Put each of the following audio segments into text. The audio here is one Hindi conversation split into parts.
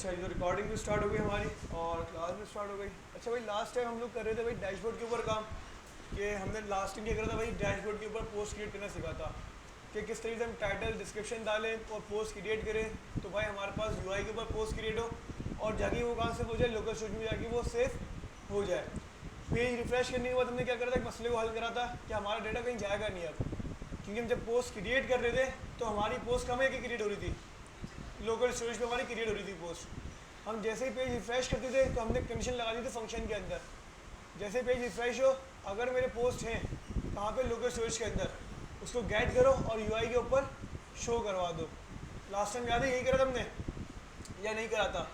अच्छा ये तो रिकॉर्डिंग भी स्टार्ट हो गई हमारी और क्लास भी स्टार्ट हो गई। अच्छा भाई लास्ट टाइम हम लोग कर रहे थे भाई डैशबोर्ड के ऊपर काम, कि हमने लास्ट टाइम क्या करा था भाई, डैशबोर्ड के ऊपर पोस्ट क्रिएट करना सीखा था कि किस तरीके से हम टाइटल डिस्क्रिप्शन डालें और पोस्ट क्रिएट करें। तो भाई हमारे पास यूआई के ऊपर पोस्ट क्रिएट हो और जाके वो कहाँ से हो जाए, लोकल स्टोरेज में जाके वो सेव हो जाए। पेज रिफ्रेश करने के बाद हमने क्या करा था, एक मसले को हल करा था कि हमारा डेटा कहीं जाएगा नहीं अब, क्योंकि हम जब पोस्ट क्रिएट कर रहे थे तो हमारी पोस्ट कहाँ की क्रिएट हो रही थी, लोकल स्टोरेज पे हमारी क्रिएट हो रही थी पोस्ट। हम जैसे ही पेज रिफ्रेश करते थे तो हमने कंडीशन लगा दी थी फंक्शन के अंदर, जैसे ही पेज रिफ्रेश हो अगर मेरे पोस्ट हैं कहाँ पे, लोकल स्टोरेज के अंदर, उसको गेट करो और यूआई के ऊपर शो करवा दो। लास्ट टाइम याद है यही करा था हमने या नहीं करा था?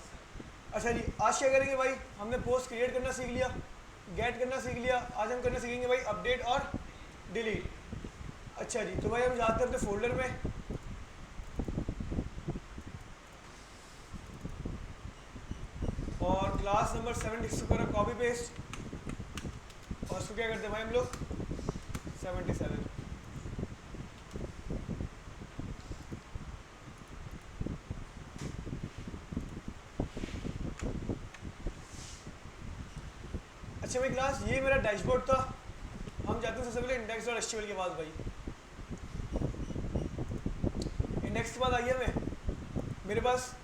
अच्छा जी, आज क्या करेंगे भाई, हमने पोस्ट क्रिएट करना सीख लिया, गेट करना सीख लिया, आज हम करना सीखेंगे भाई अपडेट और डिलीट। अच्छा जी, तो भाई हम जाते हैं अपने फोल्डर में और क्लास नंबर 76 पर कॉपी पेस्ट और उसको क्या करते हैं भाई हम लोग 77। अच्छा भाई क्लास, ये मेरा डैशबोर्ड था। हम जाते हैं सबसे पहले इंडेक्स और एचटीएमएल के पास। भाई इंडेक्स के बाद आइए, मेरे पास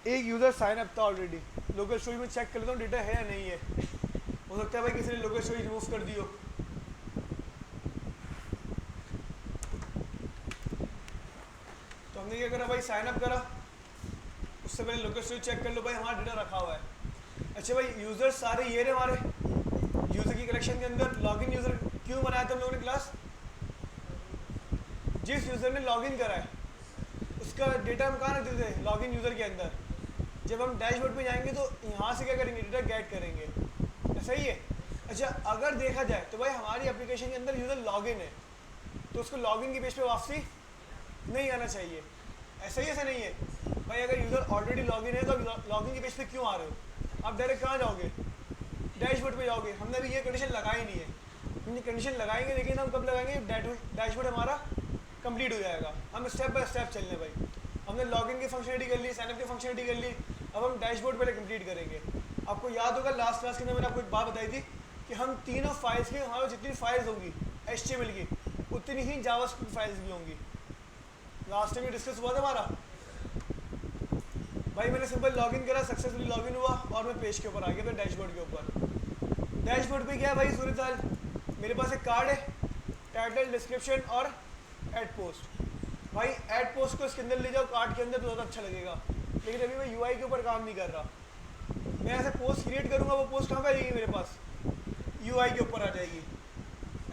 एक यूज़र साइन अप था ऑलरेडी, लोकल स्टोरेज में चेक कर लेता हूँ डेटा है या नहीं है। हो सकता है भाई किसी ने लोकल स्टोरेज रिमूव कर दी हो। तो हमने क्या करा भाई, साइन अप करा, उससे पहले लोकल स्टोरेज चेक कर लो भाई हमारा डेटा रखा हुआ है। अच्छा भाई, यूज़र सारे ये रहे हमारे, यूज़र की कलेक्शन के अंदर लॉगिन यूज़र क्यों बनाया था हम लोगों ने क्लास, जिस यूज़र ने लॉगिन करा है उसका डेटा हम कहाँ रखते थे, लॉगिन यूज़र के अंदर। जब हम डैशबोर्ड पे जाएंगे तो यहाँ से क्या करेंगे, डेटा गेट करेंगे, ऐसा ही है। अच्छा अगर देखा जाए तो भाई हमारी एप्लीकेशन के अंदर यूज़र लॉगिन है तो उसको लॉगिन की पेज पे वापसी नहीं आना चाहिए, ऐसा ही ऐसा नहीं है भाई। अगर यूज़र ऑलरेडी लॉगिन है तो लॉगिन की पेज पे क्यों आ रहे हो, आप डायरेक्ट कहाँ जाओगे, डैशबोर्ड पे जाओगे। हमने अभी ये कंडीशन लगाई नहीं है, ये कंडीशन लगाएंगे लेकिन हम कब लगाएंगे, डैशबोर्ड हमारा कंप्लीट हो जाएगा। हम स्टेप बाय स्टेप चल रहे हैं भाई। हमने लॉगिन की फंक्शनलिटी कर ली, साइनअप की फंक्शनलिटी कर ली, अब हम डैशबोर्ड पहले कंप्लीट करेंगे। आपको याद होगा लास्ट क्लास के अंदर मैंने आपको एक बात बताई थी कि हम तीनों फाइल्स की, हमारे जितनी फाइल्स होंगी HTML की उतनी ही जावास्क्रिप्ट फाइल्स भी होंगी। लास्ट टाइम ये डिस्कस हुआ था हमारा। भाई मैंने सिंपल लॉगिन करा, सक्सेसफुली लॉगिन हुआ और मैं पेज के ऊपर आ गया था, डैशबोर्ड के ऊपर। डैशबोर्ड पे क्या है भाई, सूरत हाल मेरे पास एक कार्ड है, टाइटल डिस्क्रिप्शन और ऐड पोस्ट। भाई ऐड पोस्ट को इसके अंदर ले जाओ कार्ड के अंदर तो ज़्यादा अच्छा लगेगा, लेकिन अभी मैं यूआई के ऊपर काम नहीं कर रहा। मैं ऐसे पोस्ट क्रिएट करूँगा, वो पोस्ट कहाँ पे आ जाएगी मेरे पास, यूआई के ऊपर आ जाएगी,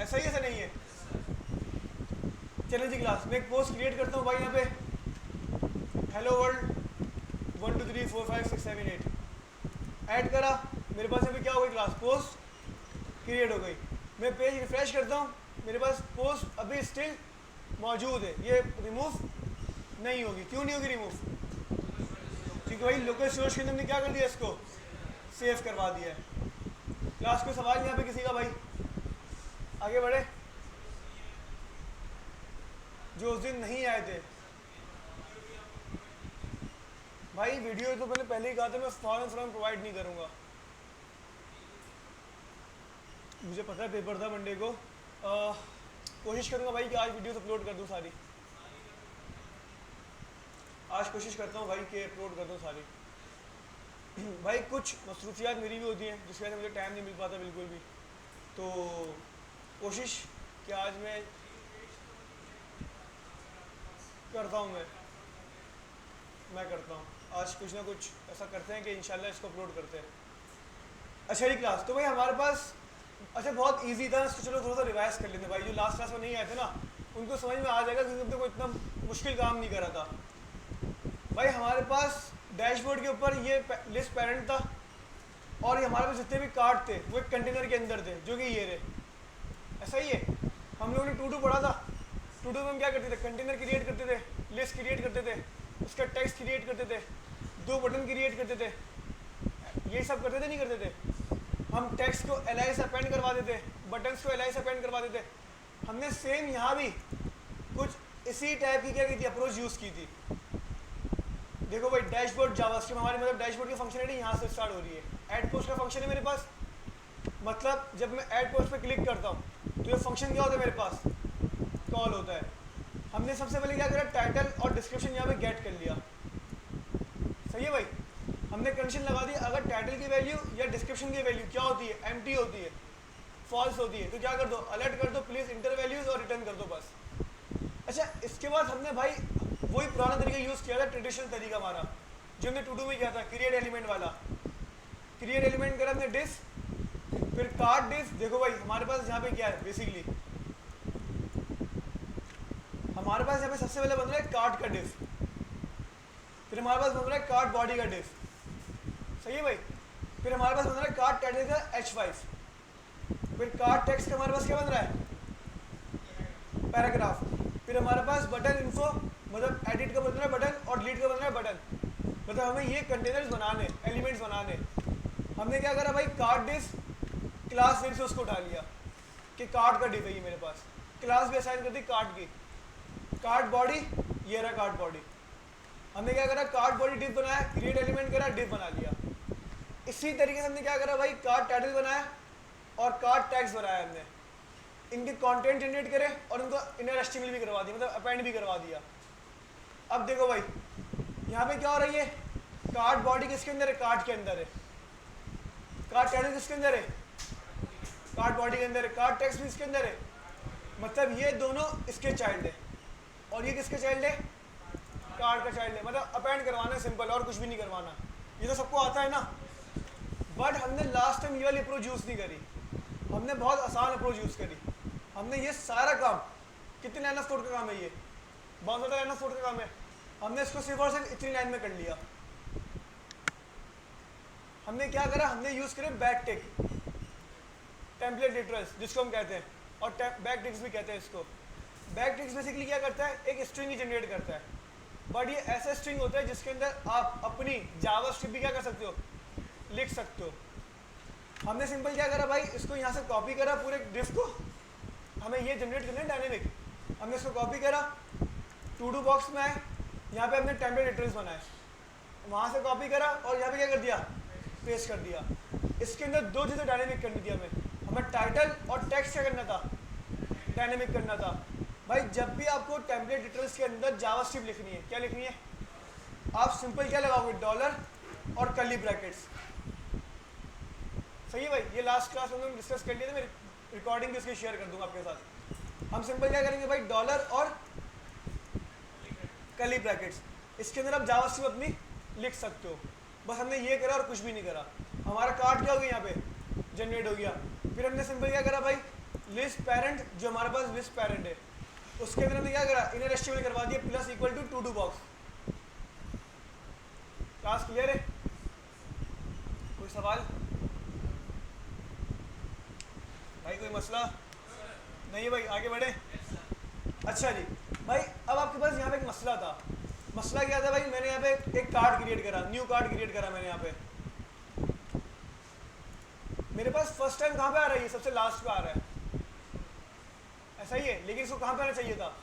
ऐसा ही ऐसा नहीं है। चलें जी क्लास, मैं एक पोस्ट क्रिएट करता हूँ भाई, यहाँ पे हेलो वर्ल्ड 1 2 3 4 5 6 7 8 ऐड करा, मेरे पास यहाँ पे क्या हो गई क्लास, पोस्ट क्रिएट हो गई। मैं पेज रिफ्रेश करता हूँ, मेरे पास पोस्ट अभी स्टिल मौजूद है, ये रिमूव नहीं होगी। क्यों नहीं होगी रिमूव, क्योंकि भाई लोकल स्टोरेज के अंदर हमने क्या कर दिया, इसको सेव करवा दिया है। क्लास को सवाल यहाँ पे किसी का भाई, आगे बढ़े, जो उस दिन नहीं आए थे। भाई वीडियो तो मैंने पहले ही कहा था मैं फॉरन प्रोवाइड नहीं करूँगा, मुझे पता है पेपर था मंडे को। कोशिश करूँगा भाई कि आज वीडियोस अपलोड कर दूँ सारी, आज कोशिश करता हूँ भाई कि अपलोड कर दूँ सारी। भाई कुछ मसरूफियात मेरी भी होती हैं जिसकी वजह से मुझे टाइम नहीं मिल पाता बिल्कुल भी, तो कोशिश कि आज मैं करता हूँ, मैं करता हूँ आज कुछ ना कुछ ऐसा करते हैं कि इंशाल्लाह इसको अपलोड करते हैं। अच्छा ये क्लास तो भाई हमारे पास, अच्छा बहुत इजी था इसको, चलो थोड़ा सा रिवाइज कर लेते हैं भाई, जो लास्ट क्लास में नहीं आए थे ना उनको समझ में आ जाएगा क्योंकि हमने कोई इतना मुश्किल काम नहीं करा था। भाई हमारे पास डैशबोर्ड के ऊपर ये लिस्ट पेरेंट था और ये हमारे पास जितने भी कार्ड थे वो एक कंटेनर के अंदर थे जो कि ये रहे, ऐसा ही है। हम लोगों ने टू पढ़ा था, टू में हम क्या करते थे, कंटेनर क्रिएट करते थे, लिस्ट क्रिएट करते थे, उसका टेक्स्ट क्रिएट करते थे, 2 बटन क्रिएट करते थे, ये सब करते थे नहीं करते थे। हम टेक्स्ट को एल आई से अपेंड करवा देते, बटन्स को एल आई से अपेंड करवा देते। हमने सेम यहाँ भी कुछ इसी टाइप की क्या की थी, अप्रोच यूज़ की थी। देखो भाई डैशबोर्ड जावास्क्रिप्ट हमारी मतलब डैशबोर्ड की फंक्शनलिटी यहाँ से स्टार्ट हो रही है। ऐड पोस्ट का फंक्शन है मेरे पास, मतलब जब मैं ऐड पोस्ट पे क्लिक करता हूँ तो ये फंक्शन क्या होता है मेरे पास, कॉल होता है। हमने सबसे पहले क्या करा, टाइटल और डिस्क्रिप्शन यहाँ पे गेट कर लिया। सही है भाई, हमने कंडीशन लगा दी अगर टाइटल की वैल्यू या डिस्क्रिप्शन की वैल्यू क्या होती है, एम्प्टी होती है, फॉल्स होती है, तो क्या कर दो, अलर्ट कर दो प्लीज इंटर वैल्यूज और रिटर्न कर दो बस। अच्छा इसके बाद हमने भाई वही पुराना तरीका यूज़ किया था, ट्रेडिशनल तरीका हमारा जो हमने टू डू में किया था, क्रिएट एलिमेंट वाला। क्रिएट एलिमेंट करा हमने डिस, फिर कार्ड डिस। देखो भाई हमारे पास यहाँ पे क्या है, बेसिकली हमारे पास यहाँ पे सबसे पहले बन रहा है कार्ड का डिस, फिर हमारे पास बन रहा है कार्ड बॉडी का डिस। सही है भाई, फिर हमारे पास बन रहा है कार्ड टाइटल का H5, फिर कार्ड टेक्स्ट का हमारे पास क्या बन रहा है, पैराग्राफ। फिर हमारे पास बटन इन्फो, मतलब एडिट का बन रहा है बटन और डिलीट का बन रहा है बटन। मतलब हमें ये कंटेनर्स बनाने, एलिमेंट्स बनाने। हमने क्या करा भाई, कार्ड डिस क्लास नेम से उसको उठा लिया कि कार्ड का डिफ है ये मेरे पास, क्लास भी असाइन कर दी कार्ड की। कार्ड बॉडी, ये रहा कार्ड बॉडी। हमने क्या करा, कार्ड बॉडी डिफ बनाया, क्रिएट एलिमेंट करा, डिफ बना लिया। इसी तरीके से हमने क्या करा भाई, कार्ड टाइटल बनाया और कार्ड टैग्स बनाया हमने, इनके कंटेंट जनरेट करे और उनको इनर एस्टिमेट भी करवा दिया, मतलब अपेंड भी करवा दिया। अब देखो भाई यहाँ पे क्या हो रही है, कार्ड बॉडी किसके अंदर है, कार्ड के अंदर है। कार्ड टाइटल किसके अंदर है, कार्ड बॉडी के अंदर है। कार्ड टेक्स्ट भी इसके अंदर है, मतलब ये दोनों इसके चाइल्ड है और ये किसके चाइल्ड है, कार्ड का चाइल्ड है। मतलब अपेंड करवाना है सिंपल, और कुछ भी नहीं करवाना। ये तो सबको आता है ना। बट हमने लास्ट टाइम ये वाली अप्रोच यूज़ नहीं करी, हमने बहुत आसान अप्रोच यूज़ करी। हमने ये सारा काम, कितने लाइन ऑफ कोड का काम है ये, बहुत ज़्यादा लाइन ऑफ कोड का काम है, हमने इसको सिर्फ और सिर्फ इतनी लाइन में कर लिया। हमने क्या करा, हमने यूज़ करे बैक टिक, टेम्पलेट लिटरल्स जिसको हम कहते हैं, और बैक टिक्स भी कहते हैं इसको। बैक टिक्स बेसिकली क्या करता है, एक स्ट्रिंग ही जनरेट करता है, बट ये ऐसा स्ट्रिंग होता है जिसके अंदर आप अपनी जावास्क्रिप्ट भी क्या कर सकते हो, लिख सकते हो। हमने सिंपल क्या करा भाई, इसको यहाँ से कॉपी करा पूरे डिफ को, हमें ये जनरेट करना है डायनेमिक। हमने इसको कॉपी करा, टू डू बॉक्स में आए, यहाँ पे हमने टेम्पलेट लिटरल्स बनाए, वहाँ से कॉपी करा और यहाँ पे क्या कर दिया, पेस्ट कर दिया। इसके अंदर दो चीज़ें डायनेमिक करनी थी हमें टाइटल और टेक्स्ट क्या करना था, डायनेमिक करना था। भाई जब भी आपको टेम्पलेट लिटरल्स के अंदर जावास्क्रिप्ट लिखनी है, क्या लिखनी है, आप सिंपल क्या लगाओगे, डॉलर और कर्ली ब्रैकेट्स। सही है भाई, ये लास्ट क्लास में हमने डिस्कस कर लिया था, मैं रिकॉर्डिंग भी इसकी शेयर कर दूंगा आपके साथ। हम सिंपल क्या करेंगे भाई, डॉलर और कर्ली ब्रैकेट्स, इसके अंदर आप जावास्क्रिप्ट अपनी लिख सकते हो। बस हमने ये करा और कुछ भी नहीं करा। हमारा कार्ड क्या हो गया, यहाँ पे जनरेट हो गया। फिर हमने सिंपल क्या करा भाई, लिस्ट पेरेंट, जो हमारे पास लिस्ट पेरेंट है उसके अंदर हमने क्या करा, इनर एस्टिमेट करवा दिया plus equal to do box. Class clear है, कोई सवाल भाई, कोई मसला नहीं भाई, आगे बढ़े। अच्छा जी भाई, अब आपके पास यहाँ पे एक मसला था। मसला क्या था भाई, मैंने यहाँ पे एक कार्ड क्रिएट करा, न्यू कार्ड क्रिएट करा मैंने यहाँ पे। मेरे पास फर्स्ट टाइम कहाँ पे आ रहा है, ये सबसे लास्ट पे आ रहा है, ऐसा ही है, लेकिन इसको कहाँ पे आना चाहिए था,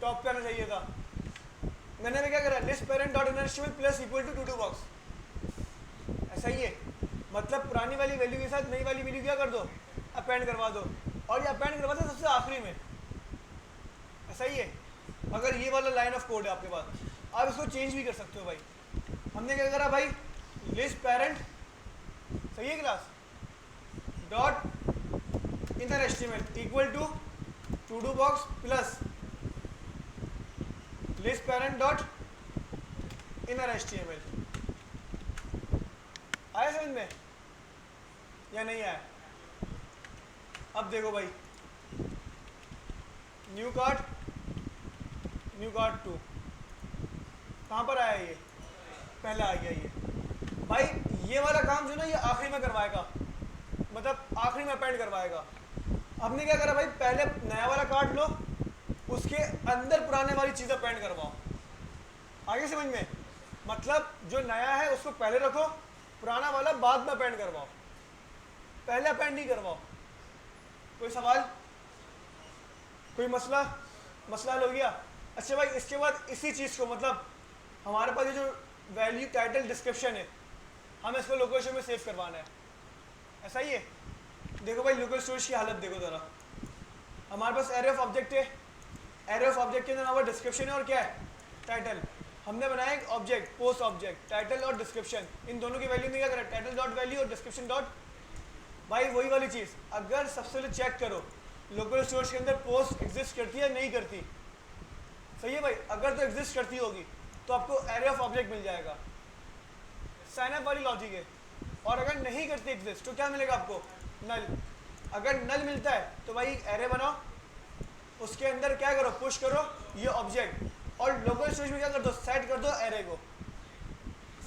टॉप पे आना चाहिए था। मैंने भी क्या करा, list parent dot inner estimate plus equal to do box, ऐसा ही है। मतलब पुरानी वाली वैल्यू के साथ नई वाली वैल्यू क्या कर दो, अपेंड करवा दो, और ये अपेंड करवाते सबसे आखिरी में, ऐसा ही है। अगर ये वाला लाइन ऑफ कोड है आपके पास, आप इसको चेंज भी कर सकते हो भाई। हमने क्या करा भाई, लिस्ट पेरेंट, सही है class, dot inner estimate equal to do box plus list parent dot inner estimate. आया समझ में या नहीं आया? अब देखो भाई, न्यू कार्ड 2 कहाँ पर आया, ये पहले आ गया ये भाई। ये वाला काम जो ना ये आखिरी में करवाएगा, मतलब आखिरी में अपेंड करवाएगा। हमने क्या करा भाई, पहले नया वाला कार्ड लो, उसके अंदर पुराने वाली चीज़ अपेंड करवाओ। आगे समझ में, मतलब जो नया है उसको पहले रखो, पुराना वाला बाद में अपेंड करवाओ, पहले अपेंड नहीं करवाओ। कोई सवाल, कोई मसला हो गया? अच्छा भाई, इसके बाद इसी चीज़ को, मतलब हमारे पास ये जो वैल्यू टाइटल डिस्क्रिप्शन है, हमें इसको लोकल स्टोरेज में सेव करवाना है, ऐसा ही है। देखो भाई लोकल स्टोरेज की हालत देखो ज़रा, हमारे पास एरे ऑफ ऑब्जेक्ट है, एरे ऑफ ऑब्जेक्ट के अंदर हमारा डिस्क्रिप्शन है और क्या है, टाइटल। हमने बनाया एक ऑब्जेक्ट, पोस्ट ऑब्जेक्ट, टाइटल और डिस्क्रिप्शन, इन दोनों की वैल्यू में क्या करें, टाइटल डॉट वैल्यू और डिस्क्रिप्शन डॉट। भाई वही वाली चीज़, अगर सबसे पहले चेक करो लोकल स्टोरेज के अंदर पोस्ट एग्जिस्ट करती है या नहीं करती, सही है भाई। अगर तो एग्जिस्ट करती होगी तो आपको एरे ऑफ ऑब्जेक्ट मिल जाएगा, साइन अप वाली लॉजिक है। और अगर नहीं करती एग्जिस्ट तो क्या मिलेगा आपको, नल। अगर नल मिलता है तो भाई एरे बनाओ, उसके अंदर क्या करो, पुश करो ये ऑब्जेक्ट, और लोकल स्टोरेज में क्या कर दो, सेट कर दो एरे को।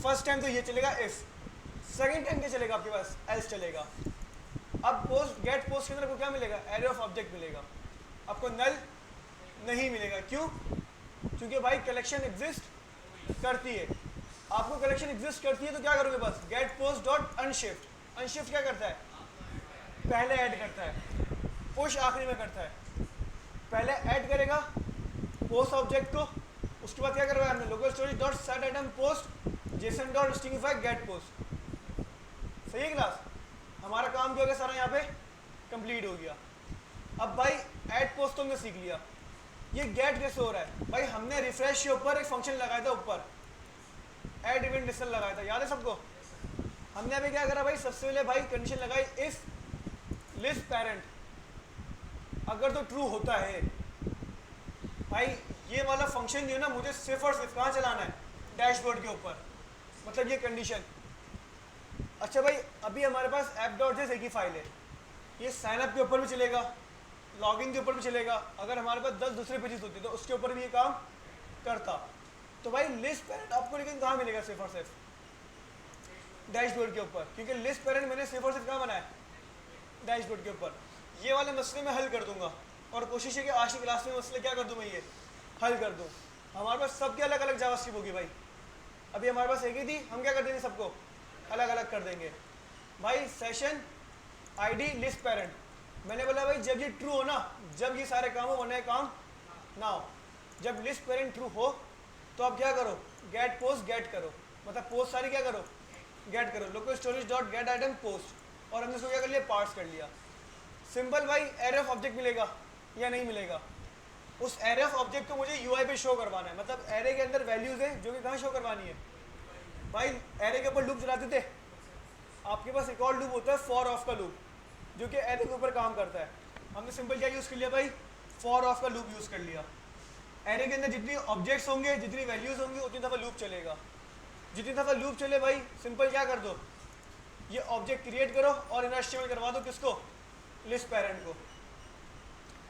फर्स्ट टाइम तो ये चलेगा इफ, सेकंड टाइम क्या चलेगा आपके पास, एल्स चलेगा। अब पोस्ट गेट पोस्ट के अंदर आपको क्या मिलेगा, एरे ऑफ ऑब्जेक्ट मिलेगा, आपको नल नहीं मिलेगा। क्यों, क्योंकि भाई कलेक्शन एग्जिस्ट करती है। आपको कलेक्शन एग्जिस्ट करती है तो क्या करोगे, बस get post dot unshift. Unshift क्या करता है, पहले ऐड करता है, पुश आखिरी में करता है। पहले ऐड करेगा पोस्ट ऑब्जेक्ट को, उसके बाद क्या करवाया हमने, local storage dot set item post Jason dot stringify get post. सही है क्लास, हमारा काम क्या हो गया सारा यहाँ पे कंप्लीट हो गया। अब भाई ऐड पोस्ट तो हमने सीख लिया, ये गेट कैसे हो रहा है। भाई हमने रिफ्रेश के ऊपर एक फंक्शन लगाया था, ऊपर ऐड इवेंट लिस्टन लगाया था, याद है सबको। हमने अभी क्या करा भाई, सबसे पहले भाई कंडीशन लगाई इफ लिस्ट पेरेंट, अगर तो ट्रू होता है। भाई ये वाला फंक्शन जो है ना, मुझे सिर्फ और सिर्फ कहाँ चलाना है, डैशबोर्ड के ऊपर, मतलब ये कंडीशन। अच्छा भाई अभी हमारे पास ऐप डॉट जेस एक ही फाइल है, ये साइन अप के ऊपर भी चलेगा, लॉगिन के ऊपर भी चलेगा। अगर हमारे पास 10 दूसरे पेजेस होते तो उसके ऊपर भी ये काम करता। तो भाई लिस्ट पेरेंट आपको लेकिन कहाँ मिलेगा, सिर्फ और सिर्फ डैशबोर्ड के ऊपर, क्योंकि लिस्ट पेरेंट मैंने सिर्फ और सिर्फ कहाँ बनाया, डैशबोर्ड के ऊपर। ये वाले मसले मैं हल कर दूंगा, और कोशिश है कि आज की क्लास में मसले क्या कर दूँ, मैं ये हल कर दूँ। हमारे पास सबके अलग अलग जावास्क्रिप्ट होगी भाई, अभी हमारे पास एक ही थी, हम क्या कर देंगे, सबको अलग अलग कर देंगे। भाई सेशन आईडी लिस्ट पेरेंट, मैंने बोला भाई जब ये ट्रू हो ना, जब ये सारे काम हो, वरना काम ना हो। जब लिस्ट पेरेंट ट्रू हो तो आप क्या करो, गेट पोस्ट गेट करो, मतलब पोस्ट सारी क्या करो, गेट करो, local storage dot get item post, और हमने इसको क्या कर लिया, पार्स कर लिया। सिंपल भाई एरे ऑफ ऑब्जेक्ट मिलेगा या नहीं मिलेगा, उस एरे ऑफ ऑब्जेक्ट को मुझे यूआई पे शो करवाना है, मतलब एरे के अंदर वैल्यूज है जो कि कहाँ शो करवानी है। भाई एरे के ऊपर लूप चलाते थे, आपके पास एक और लूप होता है फॉर ऑफ का लूप, जो कि एरे के ऊपर काम करता है। हमने सिंपल क्या यूज़ कर लिया भाई, फॉर ऑफ का लूप यूज़ कर लिया। एरे के अंदर जितनी ऑब्जेक्ट्स होंगे, जितनी वैल्यूज़ होंगी, उतनी दफ़ा लूप चलेगा। जितनी दफ़ा लूप चले भाई सिंपल क्या कर दो, ये ऑब्जेक्ट क्रिएट करो और इन्हें एचटीएमएल करवा दो, किसको, लिस्ट पेरेंट को।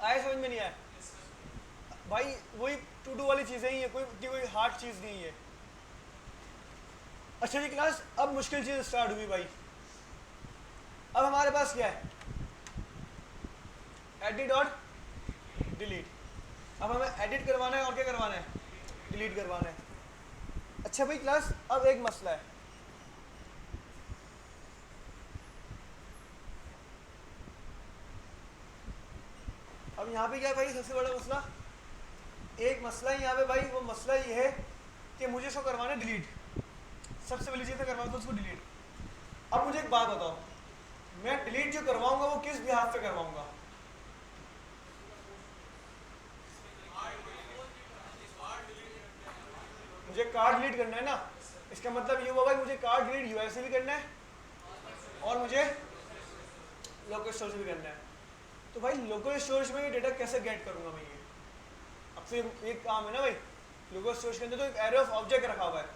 आए समझ में नहीं आया भाई, वही टू डू वाली चीज़ें ही है, कोई हार्ड चीज़ नहीं है। अच्छा जी क्लास, अब मुश्किल चीज़ स्टार्ट हुई भाई। अब हमारे पास क्या है, एडिट और डिलीट। अब हमें एडिट करवाना है और क्या करवाना है, डिलीट करवाना है। अच्छा भाई क्लास, अब एक मसला है, अब यहाँ पे क्या है भाई, सबसे बड़ा मसला, एक मसला है यहाँ पे भाई, वो मसला ये है कि मुझे इसको करवाना है डिलीट, सबसे पहली चीज़ करवाना तो उसको डिलीट। अब मुझे एक बात बताओ, मैं डिलीट जो करवाऊंगा वो किस बिहाफ पे करवाऊंगा, मुझे कार्ड डिलीट करना है ना, इसका मतलब ये हुआ भाई मुझे कार्ड डिलीट यूआई से भी करना है और मुझे लोकल स्टोरेज भी करना है। तो भाई लोकल स्टोरेज में ये डेटा कैसे गेट करूंगा मैं, ये अब तो एक काम है ना भाई, लोकल स्टोरेज के अंदर तो एक एरे ऑफ ऑब्जेक्ट रखा हुआ है,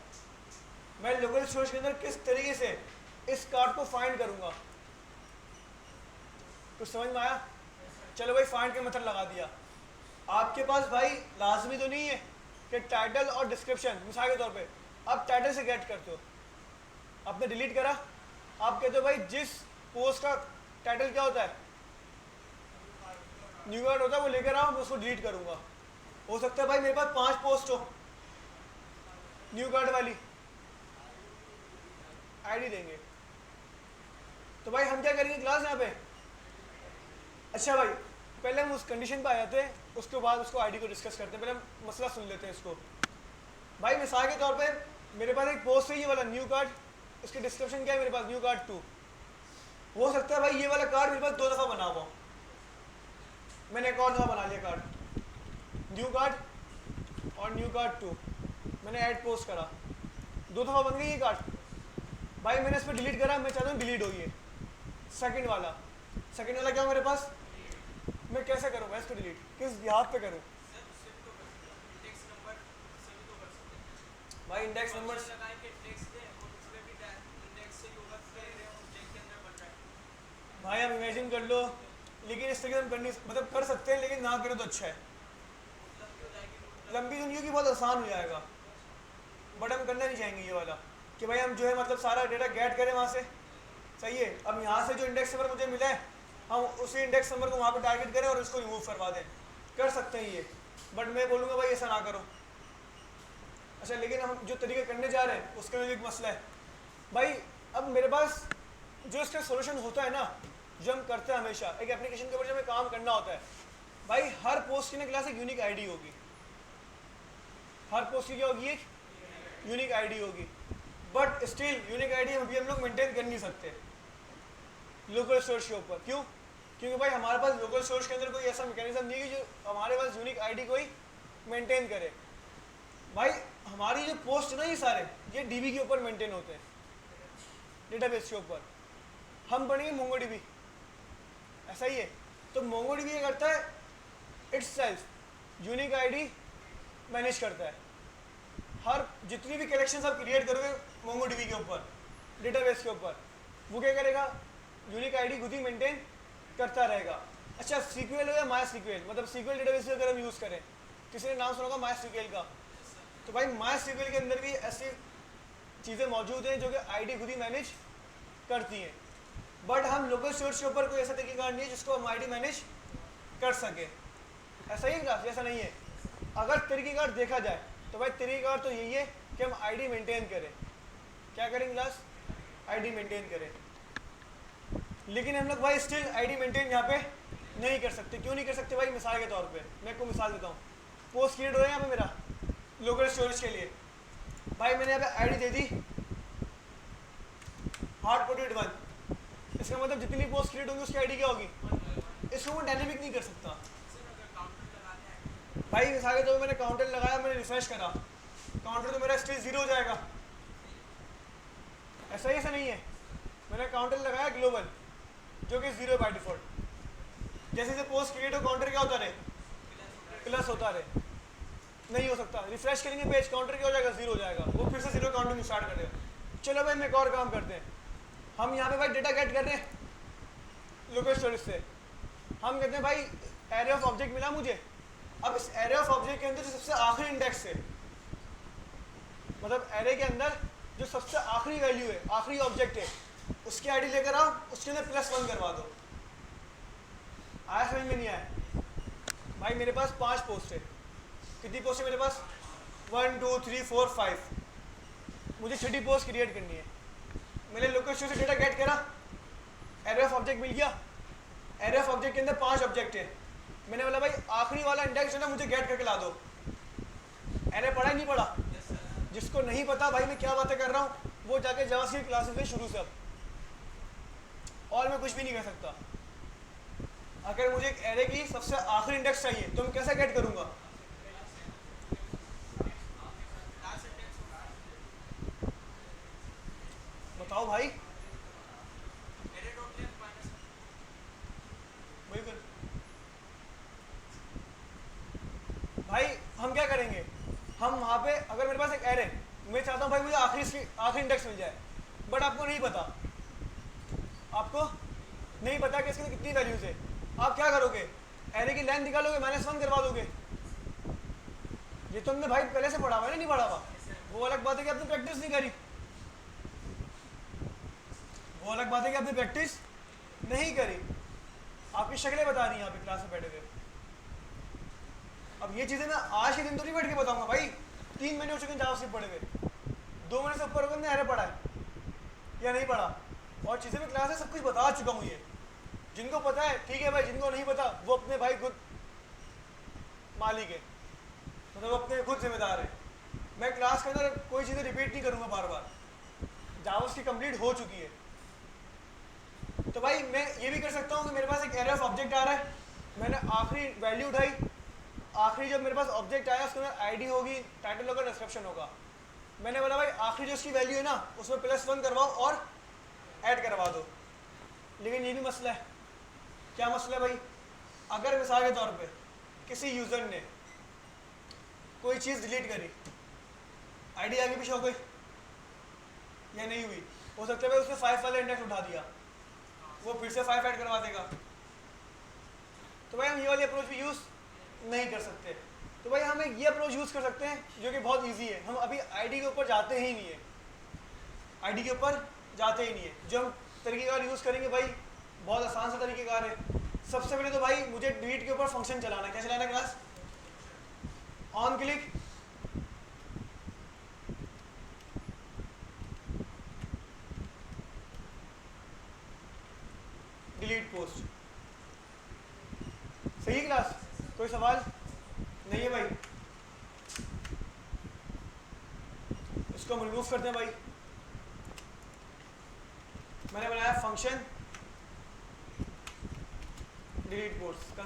मैं लोकल स्टोरेज के अंदर किस तरीके से इस कार्ड को फाइंड करूंगा, कुछ समझ में आया। चलो भाई फाइंड का मेथड लगा दिया। आपके पास भाई लाजमी तो नहीं है कि टाइटल और डिस्क्रिप्शन, मिसाल के तौर पे आप टाइटल से गेट करते हो, आपने डिलीट करा, आप कहते हो भाई जिस पोस्ट का टाइटल क्या होता है, न्यू कार्ड होता है, वो लेकर आओ, मैं उसको डिलीट करूंगा। हो सकता है भाई मेरे पास 5 पोस्ट हो न्यू कार्ड वाली, आईडी देंगे। तो भाई हम क्या करेंगे क्लास यहाँ पे, अच्छा भाई पहले हम उस कंडीशन पे आ जाते हैं, उसके बाद उसको आईडी को डिस्कस करते हैं। पहले हम मसला सुन लेते हैं इसको। भाई मिसाल के तौर पे मेरे पास एक पोस्ट है ये वाला न्यू कार्ड, इसकी डिस्क्रिप्शन क्या है मेरे पास, न्यू कार्ड 2। हो सकता है भाई ये वाला कार्ड मेरे पास 2 दफ़ा बना हुआ, मैंने एक और दफ़ा बना लिया कार्ड, न्यू कार्ड और न्यू कार्ड 2, मैंने ऐड पोस्ट करा, 2 दफ़ा बन गई ये कार्ड। भाई मैंने इस पर डिलीट करा, मैं चाहता हूँ डिलीट हो ये सेकंड वाला क्या हो मेरे पास, मैं कैसे करूँ इसको डिलीट, किस यहाँ पे करूँ? भाई इंडेक्स नंबर भाई आप इमेजिन कर लो, लेकिन इस तरीके से हम कर नहीं, मतलब कर सकते हैं लेकिन ना करें तो अच्छा है। लंबी दुनिया की बहुत आसान हो जाएगा, बट हम करना नहीं चाहेंगे ये वाला कि भाई हम जो है मतलब सारा डेटा गेट करें वहाँ से, सही है। अब यहाँ से जो इंडेक्स नंबर मुझे मिला है हम उसी इंडेक्स नंबर को वहाँ पे टारगेट करें और इसको रिमूव करवा दें, कर सकते हैं ये, बट मैं बोलूँगा भाई ऐसा ना करो। अच्छा लेकिन हम जो तरीके करने जा रहे हैं उसके में भी एक मसला है भाई। अब मेरे पास जो इसका सोल्यूशन होता है ना, जो हम करते हैं हमेशा एक एप्लीकेशन के ऊपर जब हमें काम करना होता है, भाई हर पोस्ट की ना क्लास एक यूनिक आईडी होगी, हर पोस्ट की क्या होगी, एक यूनिक आईडी होगी, बट स्टिल यूनिक आईडी हम लोग मेंटेन कर नहीं सकते लोकल सोर्स के ऊपर। क्यों? क्योंकि भाई हमारे पास लोकल सोर्स के अंदर कोई ऐसा मैकेनिज्म नहीं है कि जो हमारे पास यूनिक आईडी कोई मेंटेन करे। भाई हमारी जो पोस्ट ना ये सारे ये डीबी के ऊपर मेंटेन होते हैं, डेटाबेस के ऊपर। हम बनेंगे मोंगोडीबी, ऐसा ही है। तो मोंगोडीबी क्या करता है, it's self unique ID manage करता है। हर जितनी भी कलेक्शंस आप क्रिएट करोगे मोंगोडीबी के ऊपर, डेटाबेस के ऊपर, वो क्या करेगा, यूनिक आईडी खुद ही मेंटेन करता रहेगा। अच्छा सीक्वल हो या माई सीक्वल, मतलब सीक्वल डेटाबेस अगर हम यूज़ करें, किसी ने नाम सुना होगा माई सीक्वल का, तो भाई माई सीक्वल के अंदर भी ऐसी चीज़ें मौजूद हैं जो कि आईडी खुद ही मैनेज करती हैं, बट हम लोकल सोर्स के ऊपर कोई ऐसा तरीका नहीं है जिसको हम आईडी मैनेज कर सके। ऐसा ही क्लास ऐसा नहीं है। अगर तरीक़ेकार देखा जाए तो भाई तरीक़ेकार तो यही है कि हम आईडी मेंटेन करें। क्या करें क्लास, आईडी मेंटेन करें। लेकिन हम लोग भाई स्टिल आईडी मेंटेन यहाँ पे नहीं कर सकते। क्यों नहीं कर सकते भाई? मिसाल के तौर पे मैं आपको मिसाल देता हूँ। पोस्ट क्रिएट हो रहा है यहाँ पे मेरा लोकल स्टोरेज के लिए, भाई मैंने यहाँ पे आईडी दे दी हार्ड कोडेड 1, इसका मतलब जितनी पोस्ट क्रिएट होंगी उसकी आईडी क्या होगी, इसको मैं डायनेमिक नहीं कर सकता। भाई मिसाल के तौर पे मैंने काउंटर लगाया, मैंने रिफ्रेश करा, काउंटर तो मेरा स्टिल 0 हो जाएगा। ऐसा ही ऐसा नहीं है, मैंने काउंटर लगाया ग्लोबल जो कि 0 बाय डिफॉल्ट। जैसे जैसे पोस्ट क्रिएट हो काउंटर क्या होता रहे, प्लस होता रहे, नहीं हो सकता। रिफ्रेश करेंगे पेज, काउंटर क्या हो जाएगा, 0 हो जाएगा, वो फिर से 0 काउंटिंग स्टार्ट कर देगा। चलो भाई मैं एक और काम करते हैं, हम यहाँ पे भाई डेटा गेट कर रहे हैं लोकल स्टोरेज से। हम कहते हैं भाई एरे ऑफ ऑब्जेक्ट मिला मुझे, अब इस एरे ऑफ ऑब्जेक्ट के अंदर जो सबसे आखिरी इंडेक्स है, मतलब एरे के अंदर जो सबसे आखिरी वैल्यू है, आखिरी ऑब्जेक्ट है, उसकी आईडी लेकर आओ, उसके अंदर +1 करवा दो। आया समझ में? नहीं आया? भाई मेरे पास 5 पोस्ट है। कितनी पोस्ट है मेरे पास? 1 2 3 4 5। मुझे 6 पोस्ट क्रिएट करनी है। मैंने लोकल स्टोरेज से डेटा गेट करा, एरे ऑफ ऑब्जेक्ट मिल गया। एरे ऑफ ऑब्जेक्ट के अंदर 5 ऑब्जेक्ट है। मैंने बोला भाई आखिरी वाला इंडेक्स है ना मुझे गेट करके ला दो। एरे पढ़ा ही नहीं पढ़ा? जिसको नहीं पता भाई मैं क्या बातें कर रहा हूँ, वो जाके जावास्क्रिप्ट क्लासेस में शुरू से अब, और मैं कुछ भी नहीं कर सकता। अगर मुझे एक एरे की सबसे आखिरी इंडेक्स चाहिए तो मैं कैसे गेट करूँगा? बताओ भाई। बिल्कुल भाई हम क्या करेंगे, हम वहाँ पे अगर मेरे पास एक एरे, मैं चाहता हूँ भाई मुझे आखिरी इंडेक्स मिल जाए, बट आपको नहीं पता, आपको नहीं पता कि इसके अंदर कितनी वैल्यूज है। आप क्या करोगे, एरे की लेंथ निकालोगे, -1 करवा दोगे। ये तो हमने भाई पहले से पढ़ा हुआ है ना, नहीं पढ़ा हुआ वो अलग बात है कि आपने प्रैक्टिस नहीं करी, वो अलग बात है कि आपने प्रैक्टिस नहीं करी। आपकी शक्लें बता रही हैं यहाँ पे क्लास में बैठे हुए। अब ये चीज़ें मैं आज के दिन तो नहीं बैठ के बताऊंगा भाई, 3 महीने हो चुके हैं जावास्क्रिप्ट पढ़े हुए, 2 महीने से ऊपर होकर मैंने एरे पढ़ा है या नहीं पढ़ा, और चीज़ें मैं क्लास में सब कुछ बता चुका हूँ। ये जिनको पता है ठीक है भाई, जिनको नहीं पता वो अपने भाई खुद मालिक है, मतलब अपने खुद जिम्मेदार है। मैं क्लास के अंदर कोई चीज़ें रिपीट नहीं करूँगा बार बार, जावास्क्रिप्ट कंप्लीट हो चुकी है। तो भाई मैं ये भी कर सकता हूँ कि मेरे पास एक एरे ऑफ ऑब्जेक्ट आ रहा है, मैंने आखिरी वैल्यू उठाई, आखिरी जब मेरे पास ऑब्जेक्ट आया उसके अंदर आईडी होगी, टाइटल होगा, डिस्क्रिप्शन होगा। मैंने बोला भाई आखिरी जो उसकी वैल्यू है ना उसमें +1 करवाओ और ऐड करवा दो। लेकिन ये भी मसला है। क्या मसला है भाई? अगर मिसाल के तौर पे किसी यूज़र ने कोई चीज़ डिलीट करी, आईडी आगे पीछे हो गई या नहीं हुई, हो सकता है भाई उसने 5 वाला इंडेक्स उठा दिया, वो फिर से 5 ऐड करवा देगा। तो भाई हम ये वाली अप्रोच भी यूज़ नहीं कर सकते। तो भाई हम एक ये अप्रोच यूज़ कर सकते हैं जो कि बहुत इजी है। हम अभी आईडी के ऊपर जाते ही नहीं है, आईडी के ऊपर जाते ही नहीं है। जो हम तरीक़ेकार यूज़ करेंगे भाई बहुत आसान सा तरीक़ेकार है। सबसे पहले तो भाई मुझे डिलीट के ऊपर फंक्शन चलाना है। क्या चलाना है class? On click delete post. सही है क्लास? कोई सवाल नहीं है भाई? इसको हम रिमूव करते हैं भाई। मैंने बनाया function delete post,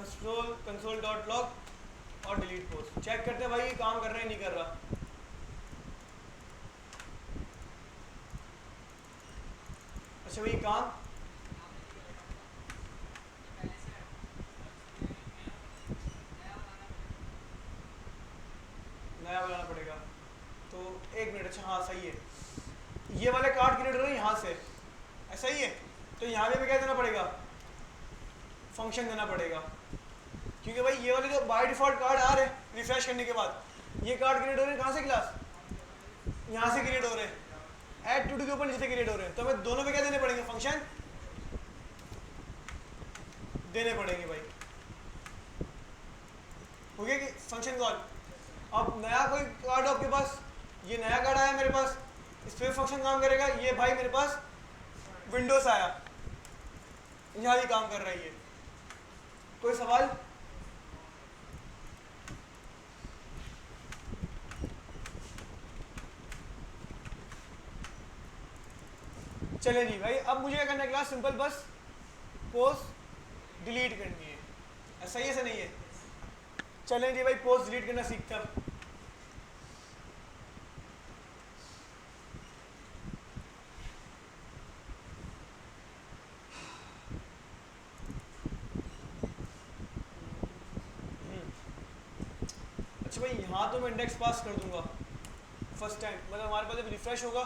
console dot log और डिलीट पोस्ट। चेक करते हैं भाई ये काम कर रहा है नहीं कर रहा। अच्छा भाई काम नया बनाना पड़ेगा। तो एक मिनट। अच्छा हाँ सही है, ये वाले कार्ड क्रिएट हो रहे हैं यहाँ से, ऐसा ही है। तो यहाँ पे क्या देना पड़ेगा? फंक्शन देना पड़ेगा, क्योंकि भाई ये वाले जो बाय डिफॉल्ट कार्ड आ रहे हैं रिफ्रेश करने के बाद ये कार्ड क्रिएट हो रहे हैं कहाँ से क्लास? यहाँ से क्रिएट हो रहे हैं, ऐड टू डू के ऊपर नीचे क्रिएट हो रहे हैं। तो हमें दोनों पे क्या देने पड़ेंगे? फंक्शन देने पड़ेंगे भाई। हो गया कि फंक्शन कॉल। अब नया कोई कार्ड आपके पास, ये नया कार्ड आया मेरे पास, इस पर फंक्शन काम करेगा। ये भाई मेरे पास विंडोज आया, यहाँ भी काम कर रही है। कोई सवाल? चले जी भाई, अब मुझे क्या करना है क्लास? सिंपल बस पोस्ट डिलीट करनी है। ऐसा ही ऐसा नहीं है? चलें जी भाई पोस्ट डिलीट करना सीखते हैं। अच्छा भाई यहाँ तो मैं इंडेक्स पास कर दूंगा फर्स्ट टाइम, मतलब हमारे पास जब रिफ्रेश होगा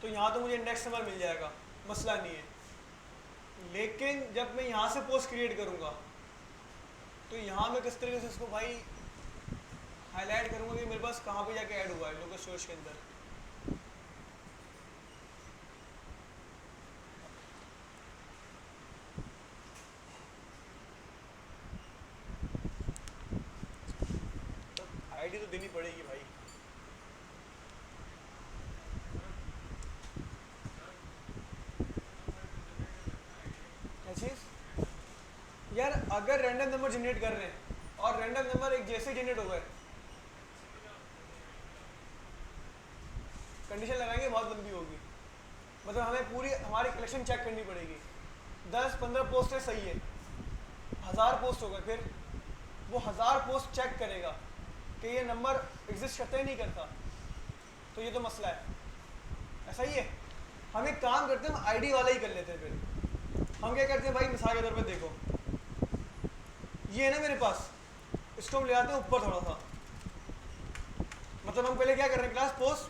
तो यहाँ तो मुझे इंडेक्स नंबर मिल जाएगा, मसला नहीं है। लेकिन जब मैं यहाँ से पोस्ट क्रिएट करूँगा तो यहाँ मैं किस तरीके से इसको भाई हाईलाइट करूँगा कि मेरे पास कहाँ पे जाके ऐड हुआ है लोकल स्टोरेज के अंदर। तो आईडी तो देनी पड़ेगी भाई। क्या चीज़? यार अगर रैंडम नंबर जनरेट कर रहे हैं और रैंडम नंबर एक जैसे जनरेट हो गए, कंडीशन लगाएंगे बहुत लंबी होगी। मतलब हमें पूरी हमारी कलेक्शन चेक करनी पड़ेगी। 10-15 पोस्ट सही है, 1000 पोस्ट हो गए, फिर वो 1000 पोस्ट चेक करेगा कि ये नंबर एग्जिस्ट करता ही नहीं करता। तो ये तो मसला है। ऐसा ही है। हम एक काम करते हैं, हम आईडी वाला ही कर लेते हैं। फिर हम क्या करते हैं भाई, मिसाल के तौर पे देखो ये है ना मेरे पास, इसको हम ले आते हैं ऊपर थोड़ा सा। मतलब हम पहले क्या कर रहे हैं क्लास? पोस्ट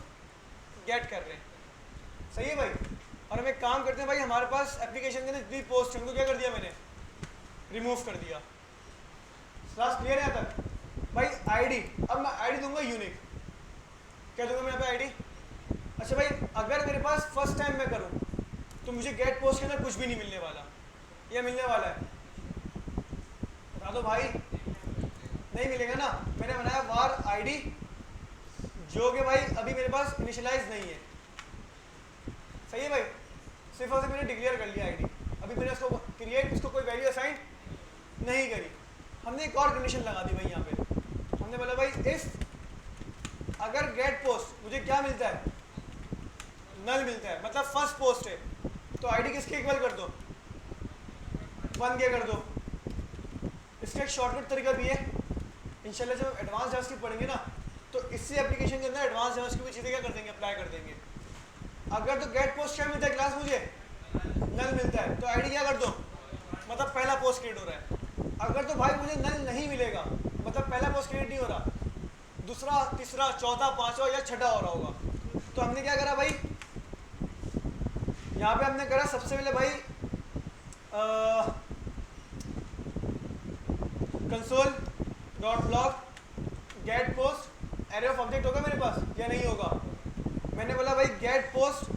गेट कर रहे हैं। सही है भाई। और हम एक काम करते हैं भाई, हमारे पास एप्लीकेशन के अंदर जितनी पोस्ट है उनको क्या कर दिया मैंने? रिमूव कर दिया। क्लास क्लियर है यहाँ तक? भाई आईडी, अब मैं आईडी दूंगा यूनिक। क्या दूंगा मैं यहाँ पे? आईडी। अच्छा भाई अगर मेरे पास फर्स्ट टाइम मैं करूँ तो मुझे गेट पोस्ट के अंदर कुछ भी नहीं मिलने वाला, या मिलने वाला है? बता दो भाई। नहीं मिलेगा ना। मैंने बनाया वार आईडी जो कि भाई अभी मेरे पास इनिशियलाइज नहीं है। सही है भाई। सिर्फ और सिर्फ मैंने डिक्लेयर कर लिया आईडी, अभी मैंने उसको क्रिएट, उसको कोई वैल्यू असाइन नहीं करी। हमने एक और कंडीशन लगा दी भाई यहाँ पे। हमने बोला भाई इफ अगर गेट पोस्ट मुझे क्या मिलता है, नल मिलता है, मतलब फर्स्ट पोस्ट है, तो आईडी किसके इक्वल कर दो, 1 के कर दो। इसका एक शॉर्टकट तरीका भी है, इंशाल्लाह जब एडवांस जावास्क्रिप्ट पढ़ेंगे ना तो इसी एप्लीकेशन के अंदर एडवांस जावास्क्रिप्ट की चीज़ें क्या कर देंगे, अप्लाई कर देंगे। अगर तो गेट पोस्ट क्या मिलता है क्लास, मुझे नल मिलता है, तो आईडी क्या कर दो, मतलब पहला पोस्ट क्रिएट हो रहा है। अगर तो भाई मुझे नल नहीं मिलेगा, मतलब पहला पोस्ट क्रिएट नहीं हो रहा, दूसरा, तीसरा, चौथा, पांचवा या छठा हो रहा होगा, तो हमने क्या करा भाई, यहाँ पे हमने करा सबसे पहले भाई console dot log get post array of object होगा मेरे पास या नहीं होगा। मैंने बोला भाई गेट पोस्ट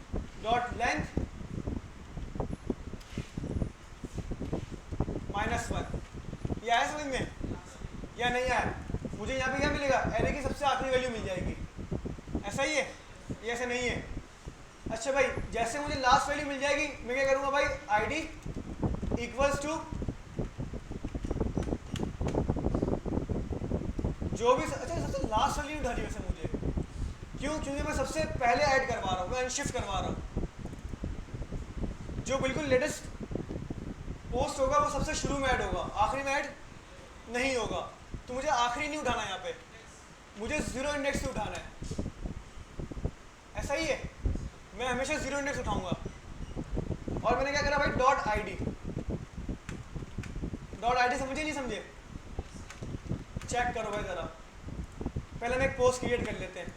डॉट लेंथ -1, ये आया समझ में या नहीं आया। मुझे यहाँ पे क्या मिलेगा, एरे की सबसे आखिरी वैल्यू मिल जाएगी, ऐसा ही है, ये ऐसा नहीं है। अच्छा भाई जैसे मुझे लास्ट वैल्यू मिल जाएगी, मैं क्या करूँगा भाई, आईडी इक्वल्स टू जो भी, अच्छा सबसे लास्ट वैल्यू उठानी वैसे मुझे, क्यों, क्योंकि मैं सबसे पहले ऐड करवा रहा हूँ, मैं अनशिफ्ट करवा रहा हूँ। जो बिल्कुल लेटेस्ट पोस्ट होगा वो सबसे शुरू में ऐड होगा, आखिरी में ऐड नहीं होगा। तो मुझे आखिरी नहीं उठाना, यहाँ पे मुझे 0 इंडेक्स से उठाना है, ऐसा ही है, मैं हमेशा 0 इंडेक्स उठाऊंगा। और मैंने क्या करा भाई, डॉट आईडी समझे नहीं समझे, चेक करो भाई जरा। पहले हम एक पोस्ट क्रिएट कर लेते हैं।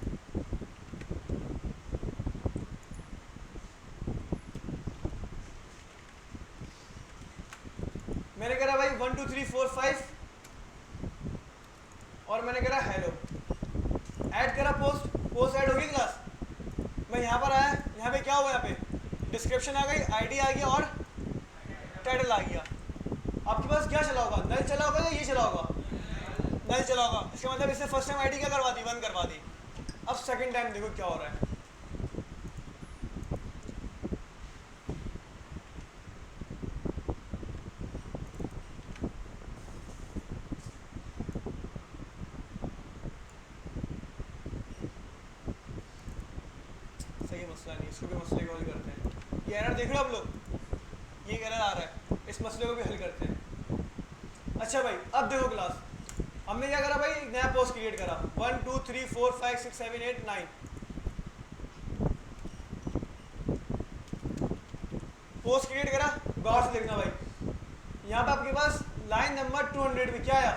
मैंने करा भाई 1 2 3 4 5 और मैंने करा हेलो, ऐड करा पोस्ट, पोस्ट ऐड होगी क्लास। मैं यहाँ पर आया, यहाँ पे क्या हुआ, यहाँ पे डिस्क्रिप्शन आ गई, आईडी आ गया और टाइटल आ गया। आपके पास क्या चला होगा, नल चला होगा या ये चला होगा, नल चला होगा। इसका मतलब इसने फर्स्ट टाइम आईडी क्या करवा दी, 1 करवा दी। अब सेकंड टाइम देखो क्या हो रहा है। सही मसला नहीं, इसको भी मसले को हल करते हैं। ये एरर देख रहे हो आप लोग, ये एरर आ रहा है, इस मसले को भी हल करते हैं। अच्छा भाई अब देखो क्लास, हमने क्या करा भाई, नया पोस्ट क्रिएट करा, 1 2 3 4 5 6 7 8 9 पोस्ट क्रिएट करा। गौर से देखना भाई, यहाँ पे आपके पास लाइन नंबर 200 में क्या आया,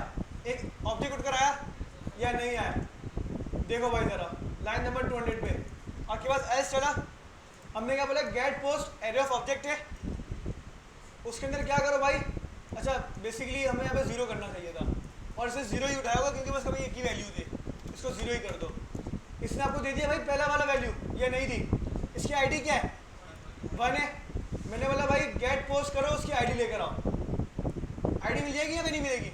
एक ऑब्जेक्ट उठकर आया या नहीं आया। देखो भाई जरा, लाइन नंबर 200 पे आपके पास एस चला। हमने क्या बोला, get post array of object है, उसके अंदर क्या करो भाई, अच्छा बेसिकली हमें यहाँ पे 0 करना चाहिए था और इसे 0 ही उठाया होगा क्योंकि बस कभी एक ही वैल्यू दे, इसको 0 ही कर दो। इसने आपको दे दिया भाई पहला वाला वैल्यू या नहीं दी, इसकी आईडी क्या है, 1 है। मैंने बोला भाई गेट पोस्ट करो, उसकी आईडी लेकर आओ, आईडी मिल जाएगी या नहीं मिलेगी,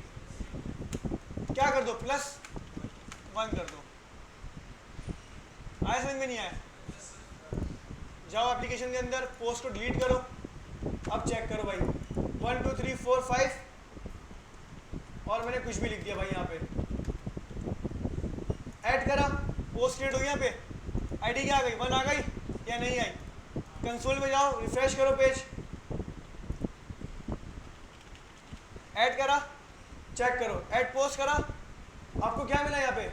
क्या कर दो, +1 कर दो। आया समझ में नहीं आया, जाओ एप्लीकेशन के अंदर पोस्ट को डिलीट करो। अब चेक करो भाई, 1 2 3 4 5 और मैंने कुछ भी लिख दिया भाई, यहाँ पे ऐड करा, पोस्ट क्रिएट हो गई, यहाँ पे आईडी क्या आ गई, 1 आ गई या नहीं आई। कंसोल पे जाओ, रिफ्रेश करो पेज, ऐड करा, चेक करो, ऐड पोस्ट करा, आपको क्या मिला, यहाँ पे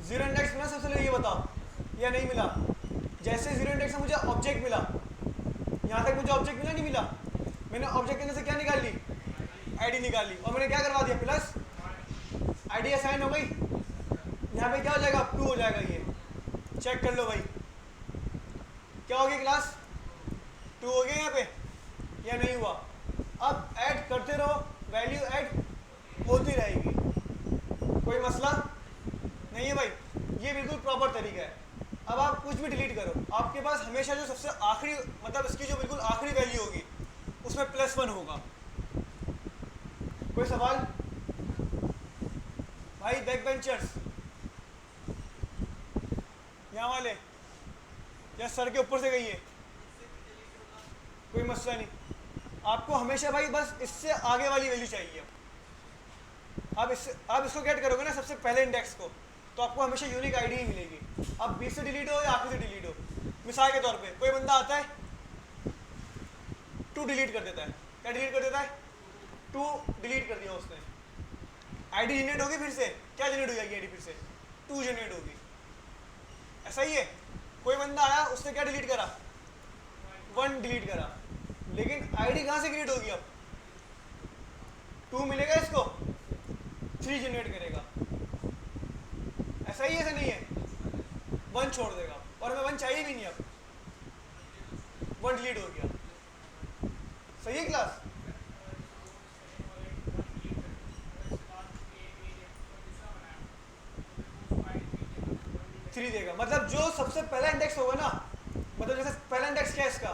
0 इंडेक्स मिला। सबसे पहले ये बताओ या नहीं मिला। जैसे 0 इंडेक्स में मुझे ऑब्जेक्ट मिला, यहाँ तक मुझे ऑब्जेक्ट मिला नहीं मिला, मैंने ऑब्जेक्ट के अंदर से क्या निकाल ली, आईडी निकाल ली और मैंने क्या करवा दिया, प्लस आईडी असाइन हो गई। यहाँ पे क्या हो जाएगा, 2 हो जाएगा। ये चेक कर लो भाई, क्या हो गया क्लास, 2 हो गया यहाँ पे या नहीं हुआ। अब ऐड करते रहो, वैल्यू ऐड होती रहेगी, कोई मसला नहीं है भाई, ये बिल्कुल प्रॉपर तरीका है। अब आप कुछ भी डिलीट करो, आपके पास हमेशा जो सबसे आखिरी, मतलब इसकी जो बिल्कुल आखिरी वैल्यू होगी उसमें +1 होगा। कोई सवाल भाई, बैक बेंचर्स यहाँ वाले या सर के ऊपर से गई है, कोई मसला नहीं। आपको हमेशा भाई बस इससे आगे वाली वैल्यू चाहिए। आप इसको गेट करोगे ना सबसे पहले इंडेक्स को, तो आपको हमेशा यूनिक आईडी ही मिलेगी। अब बीच से डिलीट हो या आखिर से डिलीट हो। मिसाल के तौर पे कोई बंदा आता है 2 डिलीट कर देता है। क्या डिलीट कर देता है? 2 डिलीट कर दिया उसने। आईडी जनरेट होगी फिर से। क्या जनरेट हो जाएगी आईडी फिर से? 2 जनरेट होगी। ऐसा ही है। कोई बंदा आया उसने क्या डिलीट करा? 1 डिलीट करा। लेकिन आईडी कहाँ से क्रिएट होगी? अब 2 मिलेगा इसको, 3 जनरेट करेगा। ऐसा ही है, ऐसा नहीं है? 1 छोड़ देगा और हमें 1 चाहिए भी नहीं। अब 1 डिलीट हो गया। सही है क्लास? थ्री देगा। मतलब जो सबसे पहला इंडेक्स होगा ना, मतलब जैसे पहला इंडेक्स क्या है इसका?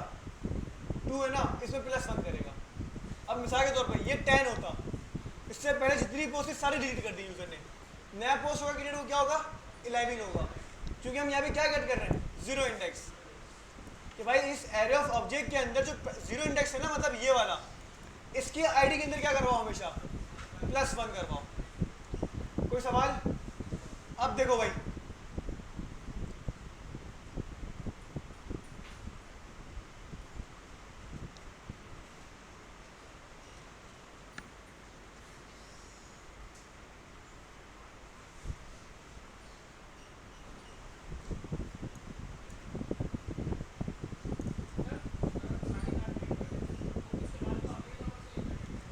2 है ना, इसमें +1 करेगा। अब मिसाल के तौर पर ये 10 होता, इससे पहले जितनी पोस्ट थी सारी डिलीट कर दी यूजर ने। नया पोस्ट होगा क्रिएट, वो क्या होगा? 11 होगा। क्योंकि हम यहाँ पे क्या गेट कर रहे हैं? 0 इंडेक्स। कि भाई इस एरे ऑफ ऑब्जेक्ट के अंदर जो 0 इंडेक्स है ना, मतलब ये वाला, इसकी आईडी के अंदर क्या करवाओ? हमेशा +1 करवाओ। कोई सवाल? अब देखो भाई,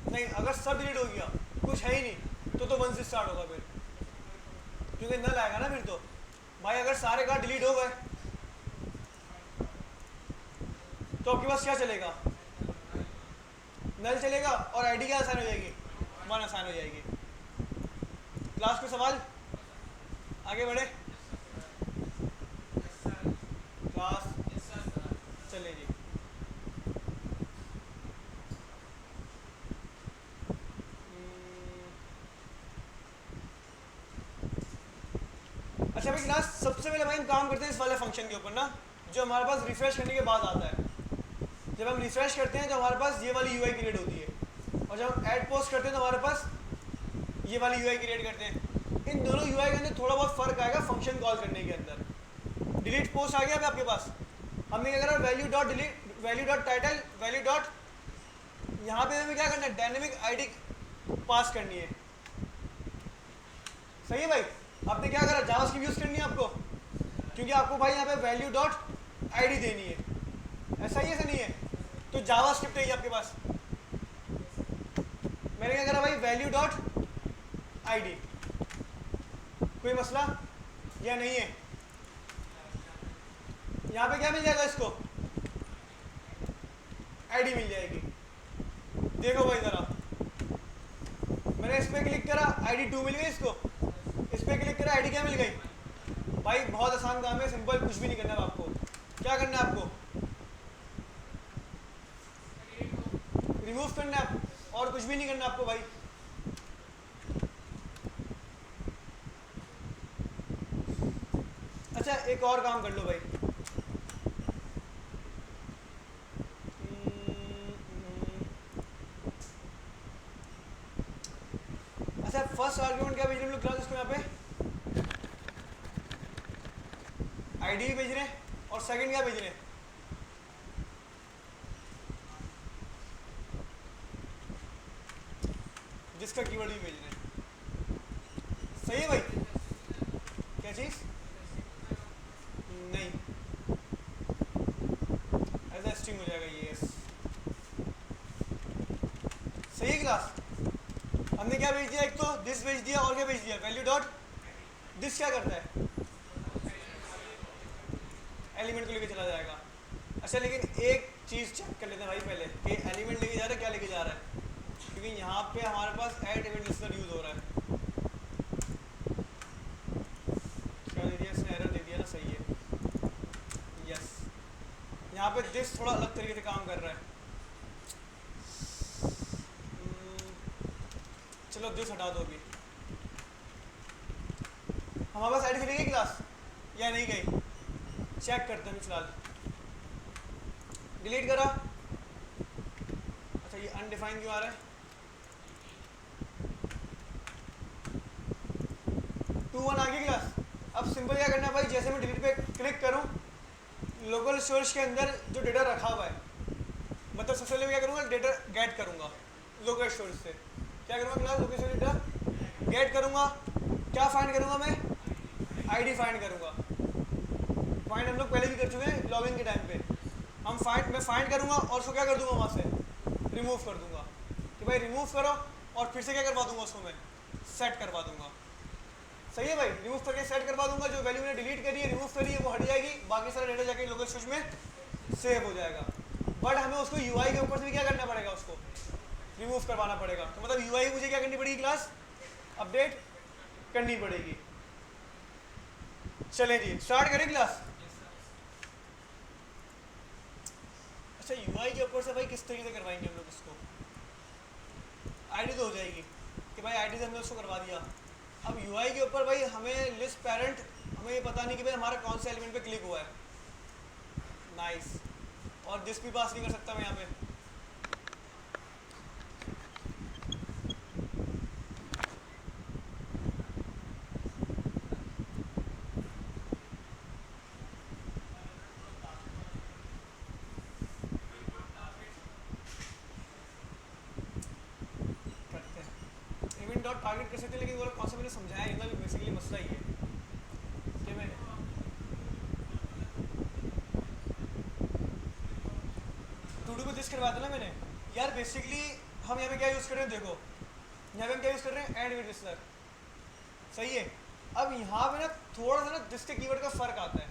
नहीं अगर सब डिलीट हो गया, कुछ है ही नहीं, तो 1 से स्टार्ट होगा फिर, क्योंकि नल आएगा ना फिर। तो भाई अगर सारे कार्ड डिलीट हो गए तो आपके पास क्या चलेगा? नल चलेगा और आईडी क्या आसान हो जाएगी? 1 आसान हो जाएगी। क्लास को सवाल? आगे बढ़े क्लास? चले जी। अच्छा भाई क्लास, सबसे पहले भाई हम काम करते हैं इस वाले फंक्शन के ऊपर ना, जो हमारे पास रिफ्रेश करने के बाद आता है। जब हम रिफ्रेश करते हैं तो हमारे पास ये वाली यूआई क्रिएट होती है, और जब हम ऐड पोस्ट करते हैं तो हमारे पास ये वाली यूआई क्रिएट करते हैं। इन दोनों यूआई के अंदर थोड़ा बहुत फर्क आएगा फंक्शन कॉल करने के अंदर। डिलीट पोस्ट आ गया अभी आपके पास, हमने क्या करा? Value dot delete, value dot title, value dot, यहाँ पे हमें क्या करना है? डायनेमिक आईडी पास करनी है। सही है भाई? आपने क्या करा? जावास्क्रिप्ट यूज करनी है आपको, क्योंकि आपको भाई यहाँ पे वैल्यू डॉट आईडी देनी है। ऐसा ही ऐसा नहीं है? तो जावास्क्रिप्ट है आपके पास। मैंने क्या करा भाई? Value dot ID. कोई मसला या नहीं है? यहाँ पे क्या मिल जाएगा इसको? आईडी मिल जाएगी। देखो भाई जरा, मैंने इस पे क्लिक करा, आईडी 2 मिल गई इसको। इस पे क्लिक करा, आईडी क्या मिल गई? भाई बहुत आसान काम है, सिंपल, कुछ भी नहीं करना है आपको। क्या करना है आपको? रिमूव करना है, और कुछ भी नहीं करना आपको भाई। अच्छा एक और काम कर लो भाई, अच्छा फर्स्ट आर्ग्यूमेंट क्या भेज रहे हैं हम लोग क्लास इसको? यहाँ पे आईडी भेज रहे हैं, और सेकंड क्या भेज रहे हैं? जिसका कीवर्ड भी भेज रहे हैं। सही है भाई? क्या चीज? नहीं, एज ए स्ट्रिंग हो जाएगा ये। यस सही है क्लास? हमने क्या भेज दिया? एक तो दिस भेज दिया, और क्या भेज दिया? Value dot this. क्या करता है? एलिमेंट को लेके चला जाएगा। अच्छा लेकिन एक चीज चेक कर लेते हैं भाई पहले, कि एलिमेंट लेके जा रहा है, क्या लेके जा रहा है? क्योंकि यहाँ पे हमारे पास ऐड इवेंट लिस्टर यूज हो रहा है। क्या दे दिया इसने? एरर दे दिया ना? सही है। यस, यहाँ पे दिस थोड़ा अलग तरीके से काम कर रहा है। चलो दिस हटा दो अभी। हमारे पास आईडी चली गई क्लास या नहीं गई? चेक करते हैं फिलहाल। डिलीट करा। अच्छा ये अनडिफाइंड क्यों आ रहा है? 2 1 आ गई क्लास। अब सिंपल क्या करना है भाई, जैसे मैं डिलीट पे क्लिक करूँ, लोकल स्टोरेज के अंदर जो डेटा रखा हुआ है, मतलब सबसे पहले मैं क्या करूँगा, डेटा गेट करूँगा लोकल स्टोरेज से। क्या करूँगा class local storage data gate करूँगा। क्या फाइंड करूँगा मैं, आईडी फाइंड करूँगा। फाइंड हम लोग पहले भी कर चुके हैं लॉगिन के टाइम पे। मैं फाइंड करूँगा और उसको क्या कर दूँगा, वहाँ से रिमूव कर दूँगा कि भाई रिमूव करो, और फिर से क्या करवा दूँगा, उसको मैं सेट करवा दूँगा। सही है भाई, रिमूव करके सेट करवा दूँगा। जो वैल्यू मैंने डिलीट करी है, रिमूव करी है, वो हट जाएगी, बाकी सारा डेटा जाके लोकल स्टोरेज में सेव हो जाएगा। बट हमें उसको यूआई के ऊपर से भी क्या करना पड़ेगा, उसको रिमूव करवाना पड़ेगा। तो मतलब यूआई मुझे क्या करनी पड़ेगी, क्लास अपडेट करनी पड़ेगी। चलें जी, स्टार्ट करें क्लास। अच्छा, यूआई के ऊपर से भाई किस तरीके से करवाएंगे हम लोग इसको। आईडी तो हो जाएगी कि भाई आईडी से हमने उसको करवा दिया। अब यूआई के ऊपर भाई हमें लिस्ट पेरेंट, हमें ये पता नहीं कि भाई हमारा कौन से एलिमेंट पे क्लिक हुआ है। नाइस। और दिस भी पास नहीं कर सकता मैं यहाँ पे। डॉट टारगेट कर सकते हैं, लेकिन वो कौन सा मैंने समझाया इनका भी बेसिकली मसला ही है कि मैं टू डू को दिस करवा था ना मैंने यार। बेसिकली हम यहाँ पे क्या यूज़ कर रहे हैं, देखो यहाँ पे हम क्या यूज़ कर रहे हैं, एंड विद लिस्टर। सही है। अब यहाँ पे ना थोड़ा सा ना दिस के कीवर्ड का फर्क आता है।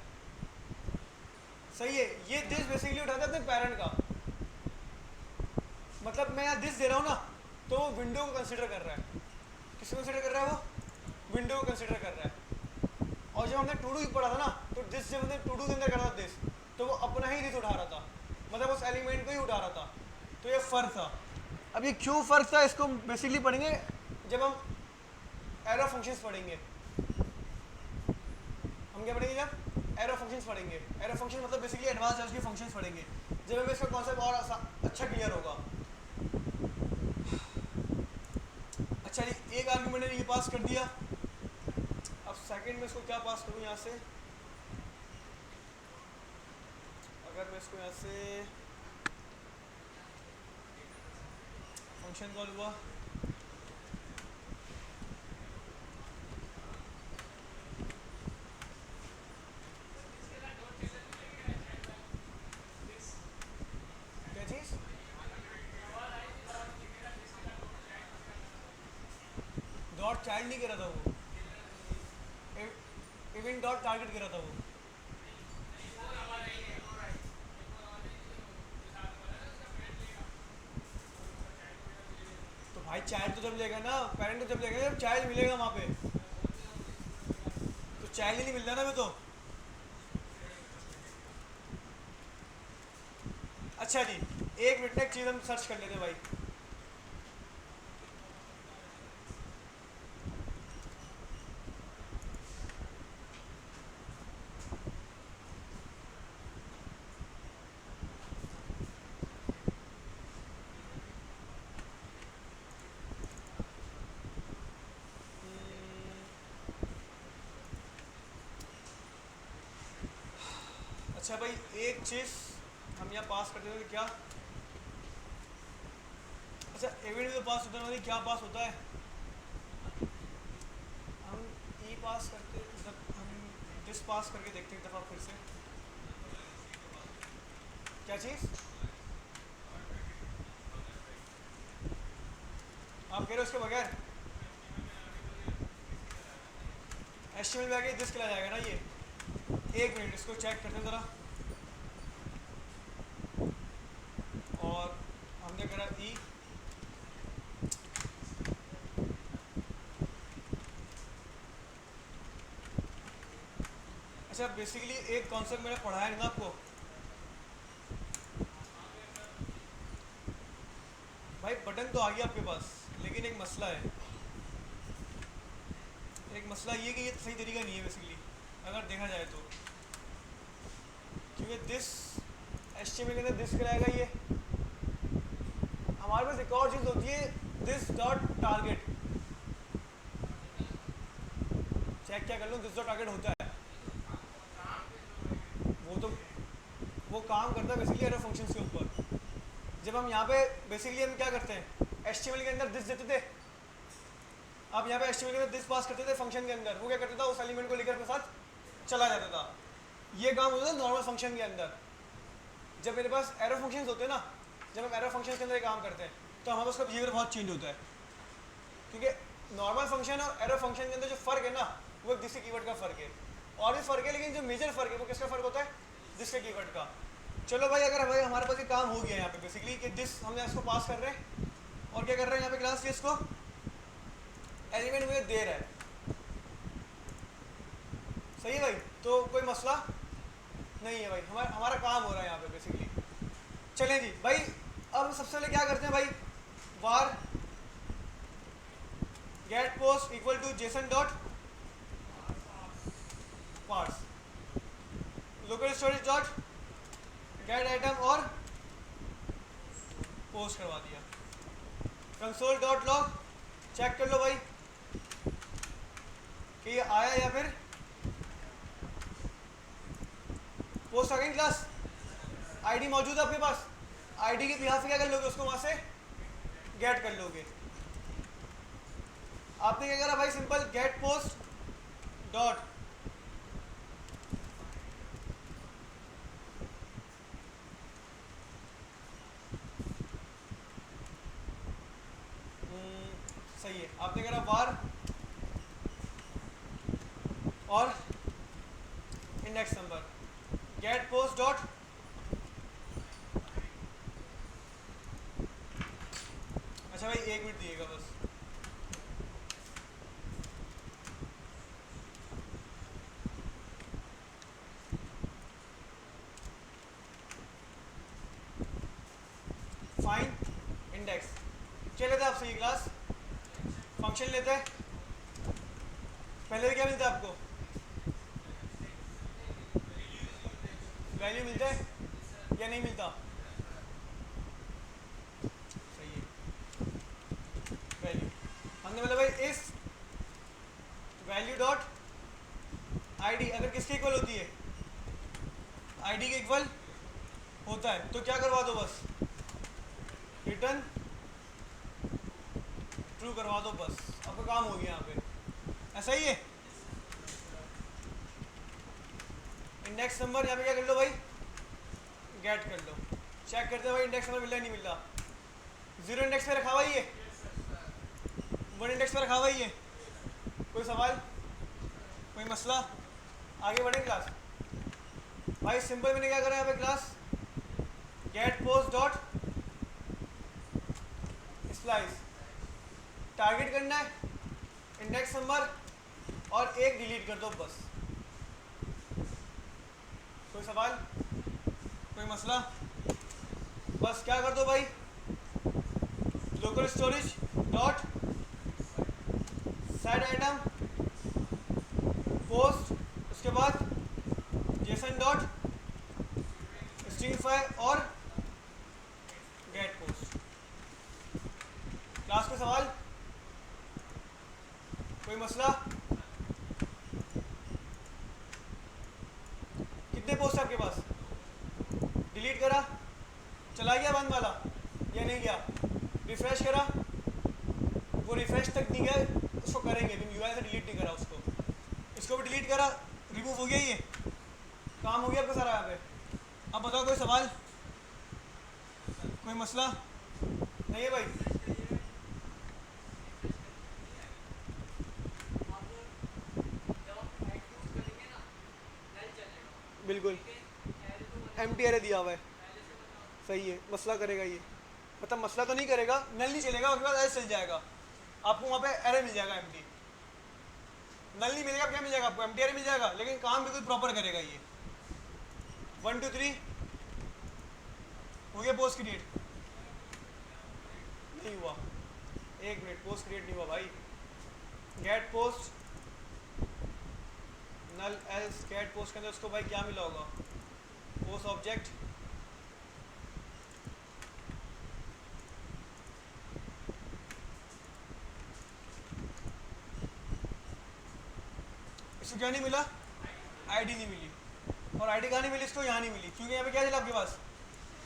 सही है। ये दिस बेसिकली उठाता है अपने पेरेंट का, मतलब मैं यहाँ दिस दे रहा हूँ ना, तो वो विंडो को कंसिडर कर रहा है। किसको कंसिडर कर रहा है, वो विंडो को कंसिडर कर रहा है। और जब हमने टू डू पढ़ा था ना, तो दिस जब हमने टू डू के अंदर करा था दिस, तो वो अपना ही दिस उठा रहा था, मतलब उस एलिमेंट को ही उठा रहा था। तो ये फ़र्क था। अब ये क्यों फ़र्क था, इसको बेसिकली पढ़ेंगे जब हम एरो फंक्शंस पढ़ेंगे। हम क्या पढ़ेंगे, जब एरो फंक्शंस पढ़ेंगे। एरो फंक्शन मतलब बेसिकली एडवांस लेवल के फंक्शंस पढ़ेंगे, जब हमें इसका कॉन्सेप्ट और अच्छा क्लियर होगा। अच्छा जी, एक आर्गुमेंट ने ये पास कर दिया। अब सेकंड में इसको क्या पास करूँ यहाँ से, अगर मैं इसको यहाँ से फंक्शन कॉल हुआ, क्या चीज़, डॉट चाइल्ड नहीं करा था वो, इवेंट डॉट टारगेट करा था वो। तो भाई चाइल्ड तो जब लेगा ना, पेरेंट तो जब लेगा जब चाइल्ड मिलेगा वहाँ पे, तो चाइल्ड ही नहीं मिल रहा ना मैं तो। अच्छा जी, एक मिनट में एक चीज़ हम सर्च कर लेते हैं भाई। अच्छा भाई, एक चीज़ हम यहाँ पास करते हैं क्या, अच्छा इवेंट में पास होता है, क्या पास होता है, हम ई पास करते, जब हम दिस पास करके देखते हैं एक दफ़ा फिर से। क्या चीज़ आप कह रहे हो, उसके बगैर एचटीएमएल में आगे दिस चला जाएगा ना ये। एक मिनट इसको चेक करते हैं ज़रा। और हमने करा ई, अच्छा बेसिकली एक कॉन्सेप्ट मैंने पढ़ाया है ना आपको भाई, बटन तो आ गया आपके पास, लेकिन एक मसला है। एक मसला ये कि ये सही तरीका नहीं है बेसिकली, अगर देखा जाए तो, क्योंकि दिस एचटीएमएल के अंदर दिस कराएगा ये। हमारे पास एक और चीज़ होती है, दिस डॉट टारगेट। चेक क्या कर लो, दिस डॉट टारगेट होता है, काम करता है बेसिकली एरर फंक्शंस के ऊपर। जब हम यहाँ पे बेसिकली हम क्या करते हैं, HTML के अंदर दिस देते थे, आप यहाँ पे HTML के अंदर दिस पास करते थे फंक्शन के अंदर, वो क्या करता था, उस एलिमेंट को लेकर के साथ चला जाता था। ये काम होता था नॉर्मल फंक्शन के अंदर। जब मेरे पास एरर फंक्शंस होते हैं ना, जब हम एरर फंक्शन के अंदर काम करते हैं तो हमारे पास का बिहेवियर बहुत चेंज होता है, क्योंकि नॉर्मल फंक्शन और एरर फंक्शन के अंदर जो फ़र्क है ना, वो दिस के कीवर्ड का फ़र्क है। और भी फ़र्क है, लेकिन जो मेजर फ़र्क है वो किसका फ़र्क होता है, दिस के कीवर्ड का। चलो भाई, अगर भाई हमारे पास ये काम हो गया यहाँ पे बेसिकली कि दिस हमने इसको पास कर रहे हैं और क्या कर रहे हैं यहाँ पे क्लास के इसको एलिमेंट मुझे दे रहा है, सही है भाई, तो कोई मसला नहीं है भाई, हमारा काम हो रहा है यहाँ पे बेसिकली। चलें जी भाई, अब सबसे पहले क्या करते हैं भाई, var get post equal to JSON dot parse, local storage dot get item और पोस्ट करवा दिया। कंसोल डॉट लॉग चेक कर लो भाई कि ये आया या फिर पोस्ट आ गई क्लास, आईडी मौजूद है आपके पास, आईडी के बिहाफ से क्या कर लोगे, उसको वहां से गेट कर लोगे। आपने क्या करा भाई, सिंपल गेट पोस्ट डॉट सही है, आपने करा वार और index number get post dot, अच्छा भाई 1 मिनट दिएगा बस। फाइन इंडेक्स क्या लेते हैं आपसे, ये क्लास फंक्शन लेते हैं, पहले क्या मिलता है आपको, वैल्यू मिलता है या नहीं मिलता, सही है, वैल्यू हमने बोला भाई इस वैल्यू डॉट आईडी अगर किसके इक्वल होती है, आईडी के इक्वल होता है तो क्या करवा दो, बस रिटर्न ट्रू करवा दो, बस आपका काम हो गया यहाँ पे, ऐसा ही है। इंडेक्स नंबर यहाँ पे क्या कर लो भाई, गेट कर लो, चेक करते हैं भाई इंडेक्स नंबर मिल रहा है नहीं मिल रहा, 0 इंडेक्स पे रखा हुआ ही है, 1 इंडेक्स पे रखा हुआ ही है, कोई सवाल कोई मसला, आगे बढ़े क्लास। भाई सिंपल मैंने क्या करा यहाँ पे class get post dot slice, target करना है इंडेक्स नंबर और 1 डिलीट कर दो बस, कोई सवाल कोई मसला, बस क्या कर दो भाई, local storage dot set item post, उसके बाद जेसन डॉट स्ट्रिंगफाई और गेट पोस्ट। क्लास का सवाल कोई मसला, कितने पोस्ट आपके पास, डिलीट करा चला गया बंद वाला या नहीं गया, रिफ्रेश करा वो रिफ्रेश तक नहीं गया, उसको करेंगे यूआई से डिलीट नहीं करा उसको, इसको भी डिलीट करा रिमूव हो गया, ये काम हो गया आपका सारा यहाँ पे। अब बताओ कोई सवाल कोई मसला नहीं है भाई, बिल्कुल एम्प्टी एरे दिया हुआ है, सही है, मसला करेगा ये, मतलब मसला तो नहीं करेगा, नल नहीं चलेगा, उसके बाद एरे चल जाएगा, आपको वहाँ पे एरे मिल जाएगा एम्प्टी, नल नहीं मिलेगा, क्या मिल जाएगा आपको, एम्प्टी एरे मिल जाएगा, लेकिन काम बिल्कुल प्रॉपर करेगा ये। 1 2 3 हो गया, पोस्ट क्रिएट नहीं हुआ, 1 मिनट, पोस्ट क्रिएट नहीं हुआ भाई, गेट पोस्ट नल एल्स गेट पोस्ट के अंदर उसको भाई क्या मिला होगा, पोस्ट ऑब्जेक्ट, इसको क्या नहीं मिला, आईडी नहीं मिली, और आईडी कहाँ नहीं मिली इसको, यहाँ नहीं मिली, क्योंकि यहाँ पे क्या चला आपके पास,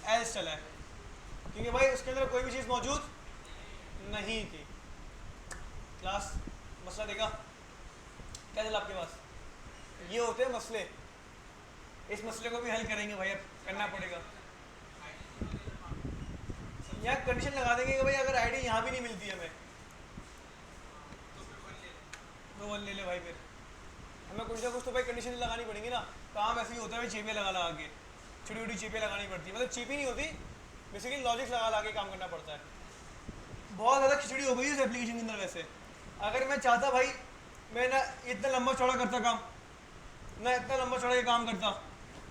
एल्स चला है, क्योंकि भाई उसके अंदर कोई भी चीज़ मौजूद नहीं थी। क्लास मसला देखा क्या चला आपके पास, ये होते हैं मसले। इस मसले को भी हल करेंगे भाई, अब करना पड़ेगा। यहाँ कंडीशन लगा देंगे कि भाई अगर आईडी यहाँ भी नहीं मिलती हमें तो वन ले ले भाई, फिर हमें कुछ ना कुछ तो भाई कंडीशन लगानी पड़ेगी ना। काम ऐसे ही होता है भाई, चीपें लगा लगा के, छोटी छोटी चीपें लगानी पड़ती है, मतलब चीपी नहीं होती, बेसिकली लॉजिक्स लगा लगा के काम करना पड़ता है। बहुत ज़्यादा खिचड़ी हो गई इस एप्लीकेशन के अंदर। वैसे अगर मैं चाहता भाई मैं ना इतना लंबा चौड़ा करता काम, ना इतना लंबा चौड़ा ये काम करता,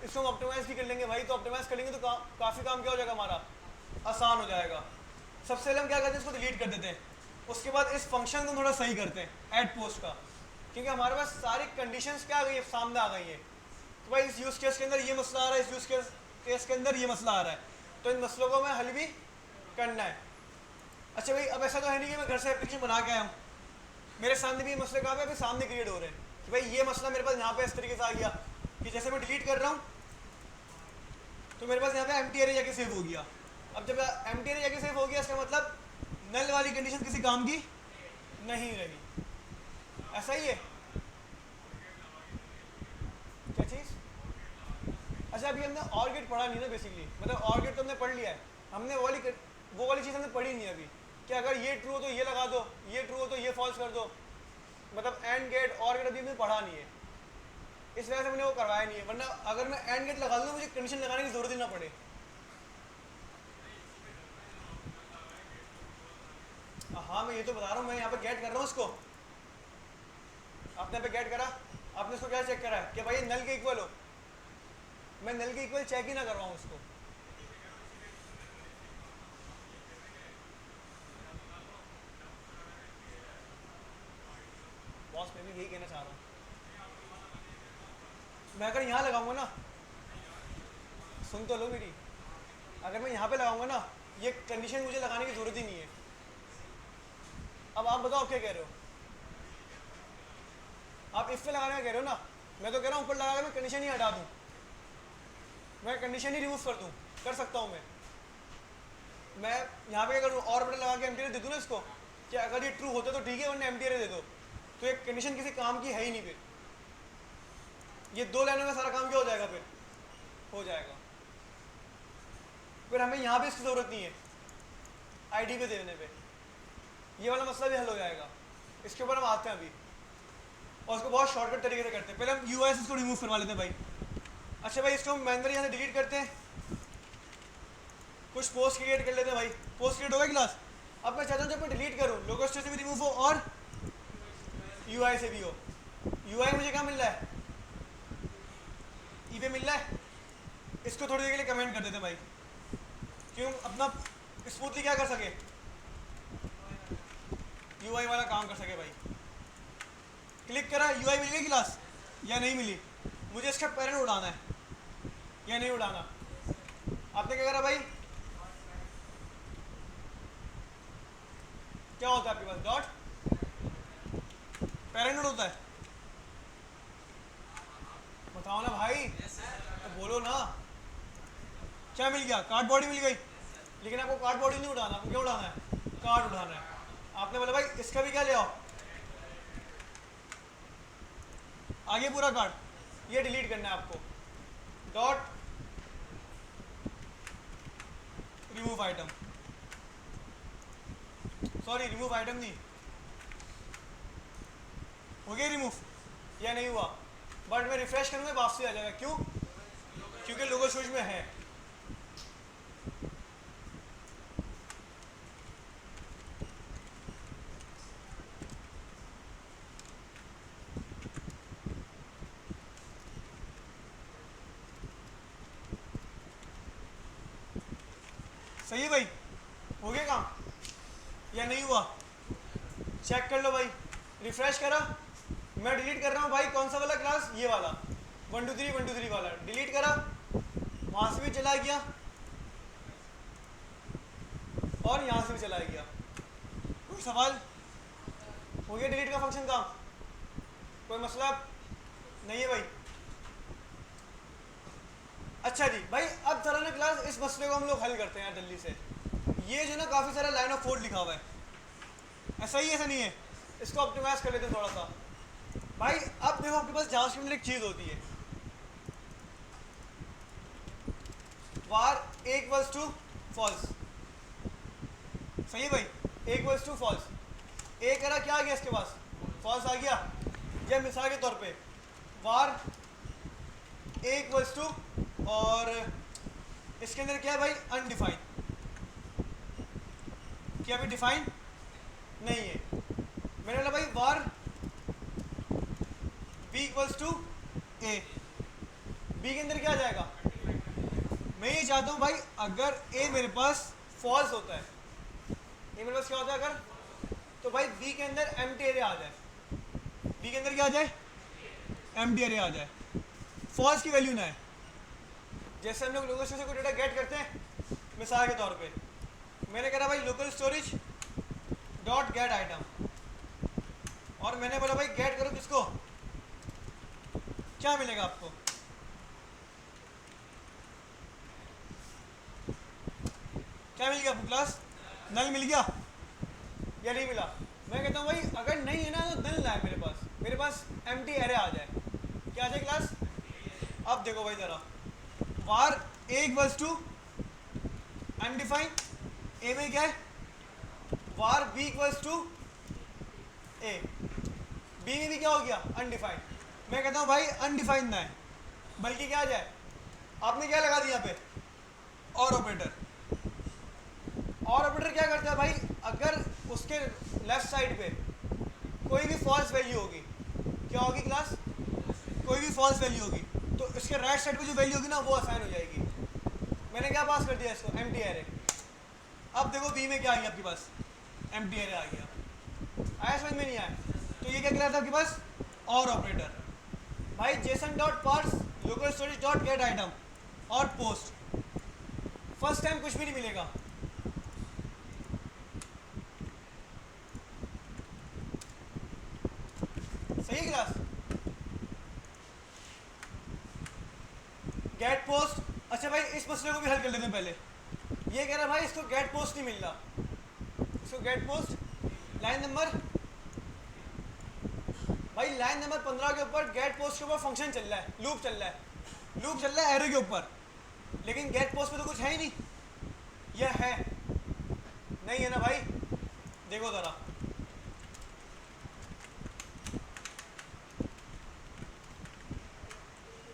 इसको हम ऑप्टिमाइज़ भी कर लेंगे भाई। तो ऑप्टिमाइज़ करेंगे तो काफ़ी काम क्या हो जाएगा हमारा, आसान हो जाएगा। सबसे पहले हम क्या करते हैं, इसको डिलीट कर देते हैं, उसके बाद इस फंक्शन को थोड़ा सही करते हैं ऐड पोस्ट का, क्योंकि हमारे पास सारी कंडीशंस क्या आ गई है, सामने आ गई है। तो भाई इस यूज़ केस के अंदर ये मसला आ रहा है, इस यूज़ केस के अंदर ये मसला आ रहा है, तो इन मसलों को मैं हल भी करना है। अच्छा भाई अब ऐसा तो है नहीं कि मैं घर से एप्लीकेशन बना के आया हूँ, मेरे सामने भी ये मसले कहाँ पे अभी सामने क्रिएट हो रहे हैं कि भाई ये मसला मेरे पास यहाँ पे इस तरीके से आ गया कि जैसे मैं डिलीट कर रहा हूँ तो मेरे पास यहाँ पे एम्प्टी एरे जाके सेव हो गया। अब जब एम्प्टी एरे जाके सेव हो गया, इसका मतलब नल वाली कंडीशन किसी काम की नहीं रही। ऐसा ही है क्या चीज़। अच्छा अभी हमने और गेट पढ़ा नहीं ना बेसिकली, मतलब और गेट तो हमने पढ़ लिया है, हमने वो वाली चीज़ हमने पढ़ी नहीं अभी कि अगर ये ट्रू हो तो ये लगा दो, ये ट्रू हो तो ये फॉल्स कर दो, मतलब एंड गेट और गेट अभी हमने पढ़ा नहीं है, इस वजह से मैंने वो करवाया नहीं है। वरना अगर मैं एंड गेट लगा दूँ मुझे कंडीशन लगाने की जरूरत ही ना पड़े। हाँ मैं ये तो बता रहा हूँ, मैं यहाँ पे गेट कर रहा हूँ इसको, आपने पे गेट करा, आपने इसको क्या चेक करा है कि भाई नल के इक्वल हो, मैं नल के इक्वल चेक ही ना करवाऊँ इसको। बॉस मैं भी यही कहना चाह रहा हूँ, मैं अगर यहाँ लगाऊंगा ना, सुन तो लो मेरी, अगर मैं यहाँ पे लगाऊंगा ना ये कंडीशन मुझे लगाने की जरूरत ही नहीं है। अब आप बताओ क्या कह रहे हो, आप इफ पे लगाने का कह रहे हो ना, मैं तो कह रहा हूँ ऊपर लगा के मैं कंडीशन ही हटा दूँ, मैं कंडीशन ही रिमूव कर दूँ, कर सकता हूँ मैं यहाँ पे अगर और बटन लगा के एम्प्टी दे दूँ ना इसको कि अगर ये ट्रू होता तो ठीक है, वरना एम्प्टी दे दो, तो ये कंडीशन किसी काम की है ही नहीं, फिर ये दो लाइनों में सारा काम क्या हो जाएगा, फिर हो जाएगा। फिर हमें यहाँ पे इसकी ज़रूरत नहीं है आईडी पे देने पे, ये वाला मसला भी हल हो जाएगा। इसके ऊपर हम आते हैं अभी और उसको बहुत शॉर्टकट तरीके से करते हैं। पहले हम यूआईएस इसको रिमूव करवा लेते हैं भाई। अच्छा भाई इसको हम मैनुअली यहाँ से डिलीट करते हैं, कुछ पोस्ट क्रिएट कर लेते हैं भाई। पोस्ट क्रिएट होगा क्लास, अब मैं चाहता हूँ जब मैं डिलीट करूँ लोगोस्टर से भी रिमूव हो और यूआई से भी हो। यूआई मुझे क्या मिल रहा है, ई पे मिल रहा है, इसको थोड़ी देर के लिए कमेंट कर देते हैं भाई, क्यों अपना स्मूथली क्या कर सके, यूआई वाला काम कर सके भाई। क्लिक करा, यूआई मिल गई क्लास या नहीं मिली, मुझे इसका पेरेंट उड़ाना है या नहीं उड़ाना। आपने क्या करा भाई, क्या होता है आपके पास डॉट पेरेंट होता है, बताओ ना भाई, तो बोलो ना क्या मिल गया, कार्ड बॉडी मिल गई। लेकिन आपको कार्ड बॉडी नहीं उठाना, आपको क्या उठाना है, कार्ड उठाना है। आपने बोला भाई इसका भी क्या ले आओ, आगे पूरा कार्ड, ये डिलीट करना है आपको, dot remove item, sorry remove item नहीं, हो गया रिमूव या नहीं हुआ, बट मैं रिफ्रेश करूँगा वापसी आ जाएगा। क्यों, क्योंकि लोगो शूज में है। सही है भाई, हो गया काम या नहीं हुआ, चेक कर लो भाई। रिफ्रेश करा, मैं डिलीट कर रहा हूँ भाई, कौन सा वाला क्लास, ये वाला 1 2 3 वाला डिलीट करा, वहाँ से भी चला गया और यहाँ से भी चला गया। कोई सवाल, हो गया डिलीट का फंक्शन काम, कोई मसला नहीं है भाई। अच्छा जी भाई, अब चलो ना क्लास इस मसले को हम लोग हल करते हैं यार जल्दी से। ये जो ना काफ़ी सारा लाइन ऑफ कोड लिखा हुआ है, ऐसा ही ऐसा नहीं है, इसको ऑप्टिमाइज कर लेते हैं थोड़ा सा। भाई अब देखो आपके पास जावास्क्रिप्ट में एक चीज़ होती है, वार ए इक्वल्स टू फॉल्स। सही है भाई, ए इक्वल्स टू फॉल्स। ए करा क्या आ गया इसके पास, फॉल्स आ गया। या मिसाल के तौर पे वार ए इक्वल्स टू, और इसके अंदर क्या है भाई, अनडिफाइंड। क्या अभी डिफाइन नहीं है। मैंने बोला भाई var B equals to A, B के अंदर क्या आ जाएगा, मैं ये चाहता हूँ भाई अगर ए मेरे पास फॉल्स होता है, ए मेरे पास क्या होता है अगर, तो भाई बी के अंदर एम्प्टी एरे आ जाए। बी के अंदर क्या आ जाए, एम्प्टी एरे आ जाए, फॉल्स की वैल्यू ना है। जैसे हम लोग लोकल स्टोरेज से कोई डेटा गेट करते हैं, मिसाल के तौर पे मैंने कहा भाई local storage dot get item, और मैंने बोला भाई गेट करो किसको, क्या मिलेगा आपको, क्या मिल गया आपको क्लास, नल मिल गया या नहीं मिला। मैं कहता हूँ भाई अगर नहीं है ना तो नल ना है मेरे पास एम्प्टी एरे आ जाए। क्या आ जाए क्लास, अब देखो भाई ज़रा, var A equals to undefined, A में क्या है, var B equals to A, B में भी क्या हो गया, अनडिफाइंड। मैं कहता हूँ भाई अनडिफाइंड ना है, बल्कि क्या आ जाए, आपने क्या लगा दिया यहाँ पे, और ऑपरेटर। और ऑपरेटर क्या करता है भाई, अगर उसके लेफ्ट साइड पे कोई भी फॉल्स वैल्यू होगी, क्या होगी क्लास, कोई भी फॉल्स वैल्यू होगी, तो इसके राइट साइड पे जो वैल्यू होगी ना वो असाइन हो जाएगी। मैंने क्या पास कर दिया इसको, एम्प्टी एरे। अब देखो बी में क्या आ गया आपके पास, एम्प्टी एरे आ गया। आया समझ में नहीं आया, तो ये क्या कहलाता है आपके पास, और ऑपरेटर। भाई JSON dot parse local storage dot get item और पोस्ट, फर्स्ट टाइम कुछ भी नहीं मिलेगा, सही क्लास। गेट पोस्ट, अच्छा भाई इस मसले को भी हल कर लेते हैं पहले। ये कह रहा भाई इसको गेट पोस्ट नहीं मिल रहा, इसको गेट पोस्ट लाइन नंबर, भाई लाइन नंबर 15 के ऊपर गेट पोस्ट के ऊपर फंक्शन चल रहा है, लूप चल रहा है, लूप चल रहा है एरे के ऊपर, लेकिन गेट पोस्ट पे तो कुछ है ही नहीं। यह है नहीं है ना भाई, देखो ज़रा,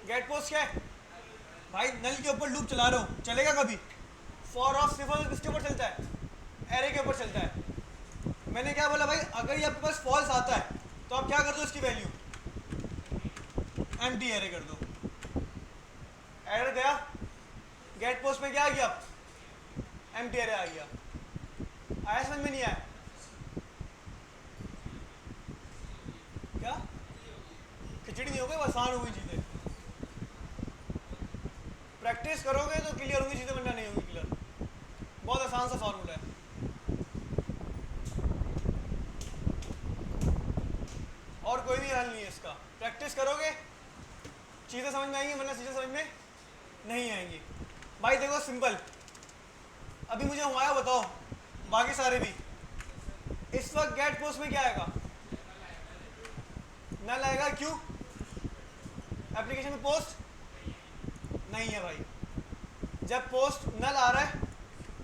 गेट पोस्ट क्या है भाई, नल के ऊपर लूप चला रहा हूँ, चलेगा कभी, फॉर ऑफ सिर्फ किसके ऊपर चलता है, एरे के ऊपर चलता है। मैंने क्या बोला भाई, अगर ये आपके पास फॉल्स आता है तो आप क्या कर दो, इसकी वैल्यू एम्प्टी एरे कर दो। एरर गया, गेट पोस्ट में क्या आ गया, एम्प्टी एरे आ गया। आया समझ में नहीं आया क्या, खिचड़ी नहीं हो गई, आसान हुई चीज़ें, प्रैक्टिस करोगे तो क्लियर होंगी चीज़ें, वरना नहीं होंगी क्लियर। बहुत आसान सा फार्मूला है। और कोई भी हल नहीं है इसका, प्रैक्टिस करोगे चीज़ें समझ में आएंगी, वरना चीज़ें समझ में नहीं आएंगी। भाई देखो सिंपल, अभी मुझे हमारा बताओ, बाकी सारे भी, इस वक्त गेट पोस्ट में क्या आएगा, नल आएगा, क्यों, एप्लीकेशन में पोस्ट नहीं है भाई। जब पोस्ट नल आ रहा है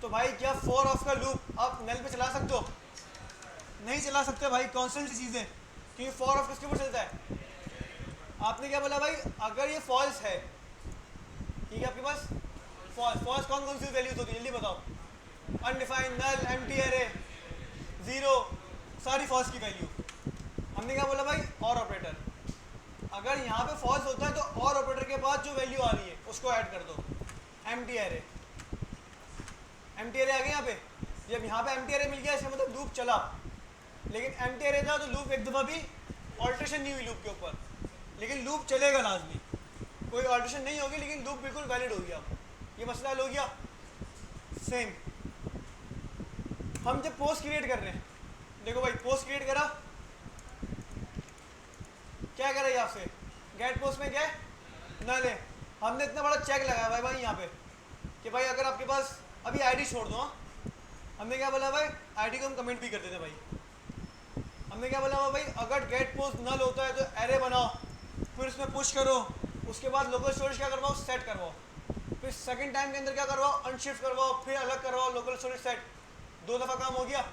तो भाई क्या फॉर ऑफ का लूप आप नल पे चला सकते हो, नहीं चला सकते भाई, कॉन्स्टेंट चीज़ें, क्योंकि फॉर ऑफ किसके ऊपर चलता है। आपने क्या बोला भाई, अगर ये फॉल्स है, ठीक है आपके पास फॉल्स, फॉल्स कौन कौन सी वैल्यूज होती है जल्दी बताओ, अनडिफाइंड, नल, एम्प्टी एरे, जीरो, सारी फॉल्स की वैल्यू। हमने क्या बोला भाई, और ऑपरेटर, अगर यहाँ पे फॉल्स होता है तो और ऑपरेटर के बाद जो वैल्यू आ रही है उसको ऐड कर दो, एम्प्टी एरे। एम्प्टी एरे आ गया यहाँ पे, जब यहाँ पे एम्प्टी एरे मिल गया इसका मतलब लूप चला, लेकिन एम्प्टी एरे था तो लूप एक दफ़ा भी ऑल्ट्रेशन नहीं हुई लूप के ऊपर, लेकिन लूप चलेगा लाजमी, कोई ऑल्ट्रेशन नहीं होगी लेकिन लूप बिल्कुल वैलिड हो गया। ये मसला हल हो गया। सेम हम जब पोस्ट क्रिएट कर रहे हैं, देखो भाई पोस्ट क्रिएट करा, क्या करा ये आपसे, गेट पोस्ट में क्या है, नल है, हमने इतना बड़ा चेक लगाया भाई यहाँ पे कि भाई अगर आपके पास अभी आईडी छोड़ दो, हमने क्या बोला भाई, आईडी को हम कमेंट भी करते थे भाई। हमने क्या बोला भाई, अगर गेट पोस्ट नल होता है तो एरे बनाओ, फिर उसमें पुश करो, उसके बाद लोकल स्टोरेज क्या करवाओ, सेट करवाओ, फिर सेकंड टाइम के अंदर क्या करवाओ, अनशिफ्ट करवाओ, फिर अलग करवाओ, लोकल स्टोरेज सेट, 2 दफ़ा काम हो गया।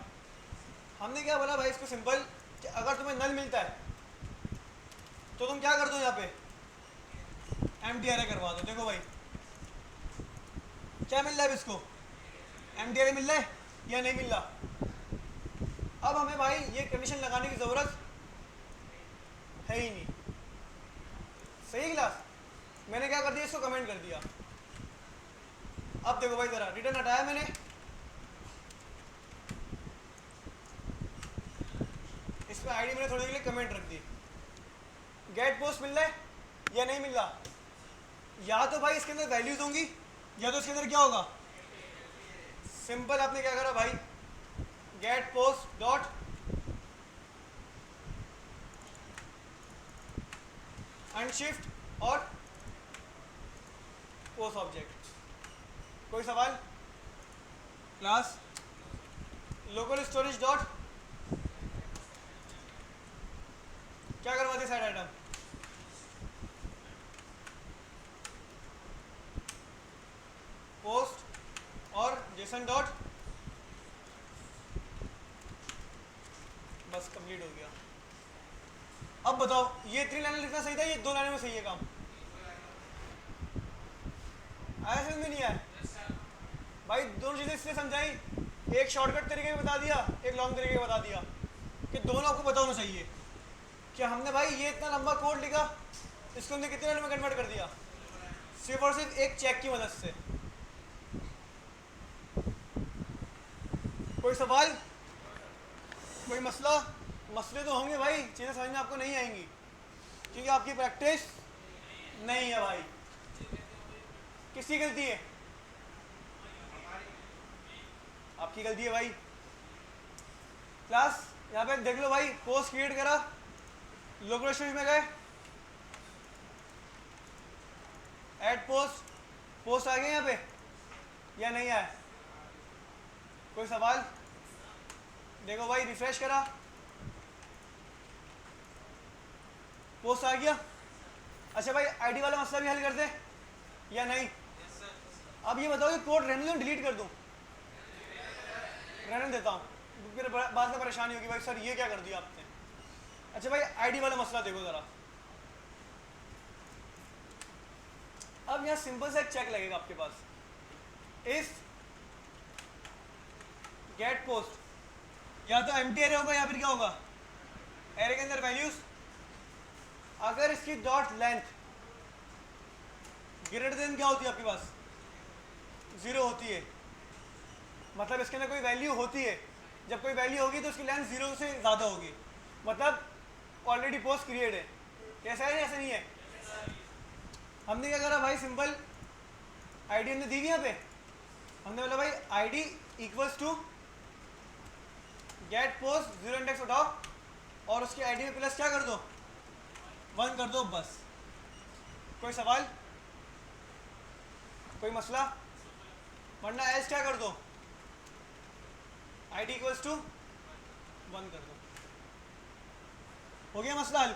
हमने क्या बोला भाई इसको सिंपल कि अगर तुम्हें नल मिलता है तो तुम क्या कर दो, यहाँ पे एम्प्टी एरे करवा दो। देखो भाई क्या मिल रहा है इसको, एम्प्टी एरे मिल रहा है या नहीं मिल रहा। अब हमें भाई ये कंडीशन लगाने की ज़रूरत है ही नहीं। सही क्लास, मैंने क्या कर दिया, इसको कमेंट कर दिया। अब देखो भाई ज़रा रिटर्न हटाया मैंने, इस पर आईडी मैंने थोड़ी देर के लिए कमेंट रख दी। गेट पोस्ट मिल रहा है या नहीं मिल रहा, या तो भाई इसके अंदर वैल्यूज होंगी या तो इसके अंदर क्या होगा, सिंपल आपने क्या करा भाई, गेट पोस्ट डॉट अनशिफ्ट और पोस्ट ऑब्जेक्ट। कोई सवाल क्लास, लोकल स्टोरेज डॉट क्या करवाते साइड आइटम, पोस्ट और जेसन डॉट, बस कंप्लीट हो गया। अब बताओ ये 3 लाइनें लिखना सही था, ये 2 लाइनों में सही है काम, आया समझ में नहीं आया भाई। दोनों चीज़ें इसलिए समझाई, एक शॉर्टकट तरीके में बता दिया, एक लॉन्ग तरीके में बता दिया, कि दोनों आपको पता होना चाहिए कि हमने भाई ये इतना लंबा कोड लिखा, इसको हमने कितने लाइनों में कन्वर्ट कर दिया, सिर्फ और सिर्फ एक चेक की मदद से। कोई सवाल, कोई मसला, मसले तो होंगे भाई, चीज़ें समझ में आपको नहीं आएंगी क्योंकि आपकी प्रैक्टिस नहीं है भाई। किसकी गलती है, आपकी गलती है भाई। क्लास यहाँ पे देख लो भाई, पोस्ट क्रिएट करा, लोकल स्टोरेज में गए, ऐड पोस्ट, पोस्ट आ गए यहाँ पे या नहीं आया, कोई सवाल। देखो भाई रिफ्रेश करा, पोस्ट आ गया। अच्छा भाई आईडी वाला मसला भी हल कर दे या नहीं। अब ये बताओ कि कोड रहने दूं डिलीट कर दूं, रहने देता हूँ, फिर बाद में परेशानी होगी भाई सर ये क्या कर दिया आपने। अच्छा भाई आईडी वाला मसला देखो ज़रा, अब यहाँ सिंपल सा एक चेक लगेगा आपके पास, इस गेट पोस्ट या तो एम्प्टी एरे होगा या फिर क्या होगा, एरे के अंदर वैल्यूज, अगर इसकी डॉट लेंथ ग्रेटर देन क्या होती है आपके पास, 0 होती है, मतलब इसके अंदर कोई वैल्यू होती है, जब कोई वैल्यू होगी तो उसकी लेंथ 0 से ज़्यादा होगी, मतलब ऑलरेडी पोस्ट क्रिएट है। कैसा है ऐसा नहीं है। हमने क्या करा भाई, सिंपल आईडी हमने दी हुई यहाँ पे, हमने बोला भाई ID equals to get post 0 index उठाओ और उसकी आईडी में प्लस क्या कर दो, 1 कर दो बस। कोई सवाल, कोई मसला, वरना एज क्या कर दो, आईडी इक्वल्स टू 1 कर दो, हो गया मसला हल।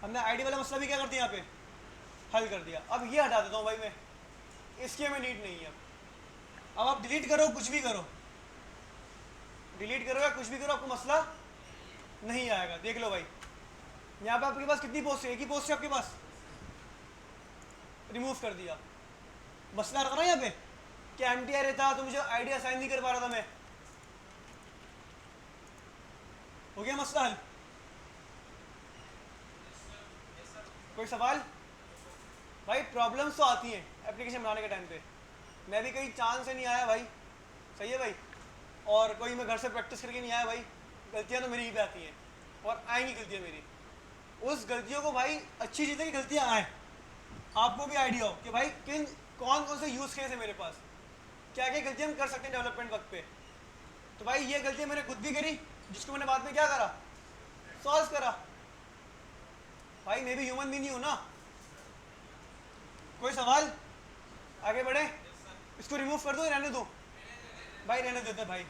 हमने आईडी वाला मसला भी क्या कर दिया यहाँ पे, हल कर दिया। अब ये हटा देता हूँ भाई मैं, इसकी हमें नीड नहीं है। अब आप डिलीट करो, कुछ भी करो, डिलीट करो या कुछ भी करो, आपको मसला नहीं आएगा। देख लो भाई यहाँ पे आपके पास कितनी पोस्ट है, एक ही पोस्ट है आपके पास, रिमूव कर दिया। मसला रखा ना यहाँ पे कि एम्प्टी एरे था तो मुझे आईडी असाइन नहीं कर पा रहा था मैं, हो गया मसला हल। कोई सवाल भाई, प्रॉब्लम्स तो आती हैं एप्लीकेशन बनाने के टाइम पे, मैं भी कहीं चांस से नहीं आया भाई, सही है भाई, और कोई मैं घर से प्रैक्टिस करके नहीं आया भाई, गलतियां तो मेरी ही पे आती हैं और आएंगी गलतियां मेरी। उस गलतियों को भाई, अच्छी चीज़ें की गलतियां आएँ, आपको भी आइडिया हो कि भाई कौन कौन से यूज़ केस है मेरे पास, क्या क्या गलतियाँ हम कर सकते हैं डेवलपमेंट वक्त पे। तो भाई ये गलतियाँ मैंने खुद भी करी, जिसको मैंने बाद में क्या करा, सॉल्व करा। भाई मैं भी ह्यूमन भी नहीं हूँ ना, कोई सवाल? आगे बढ़े? इसको रिमूव कर दूं या रहने दूं? भाई रहने देते भाई।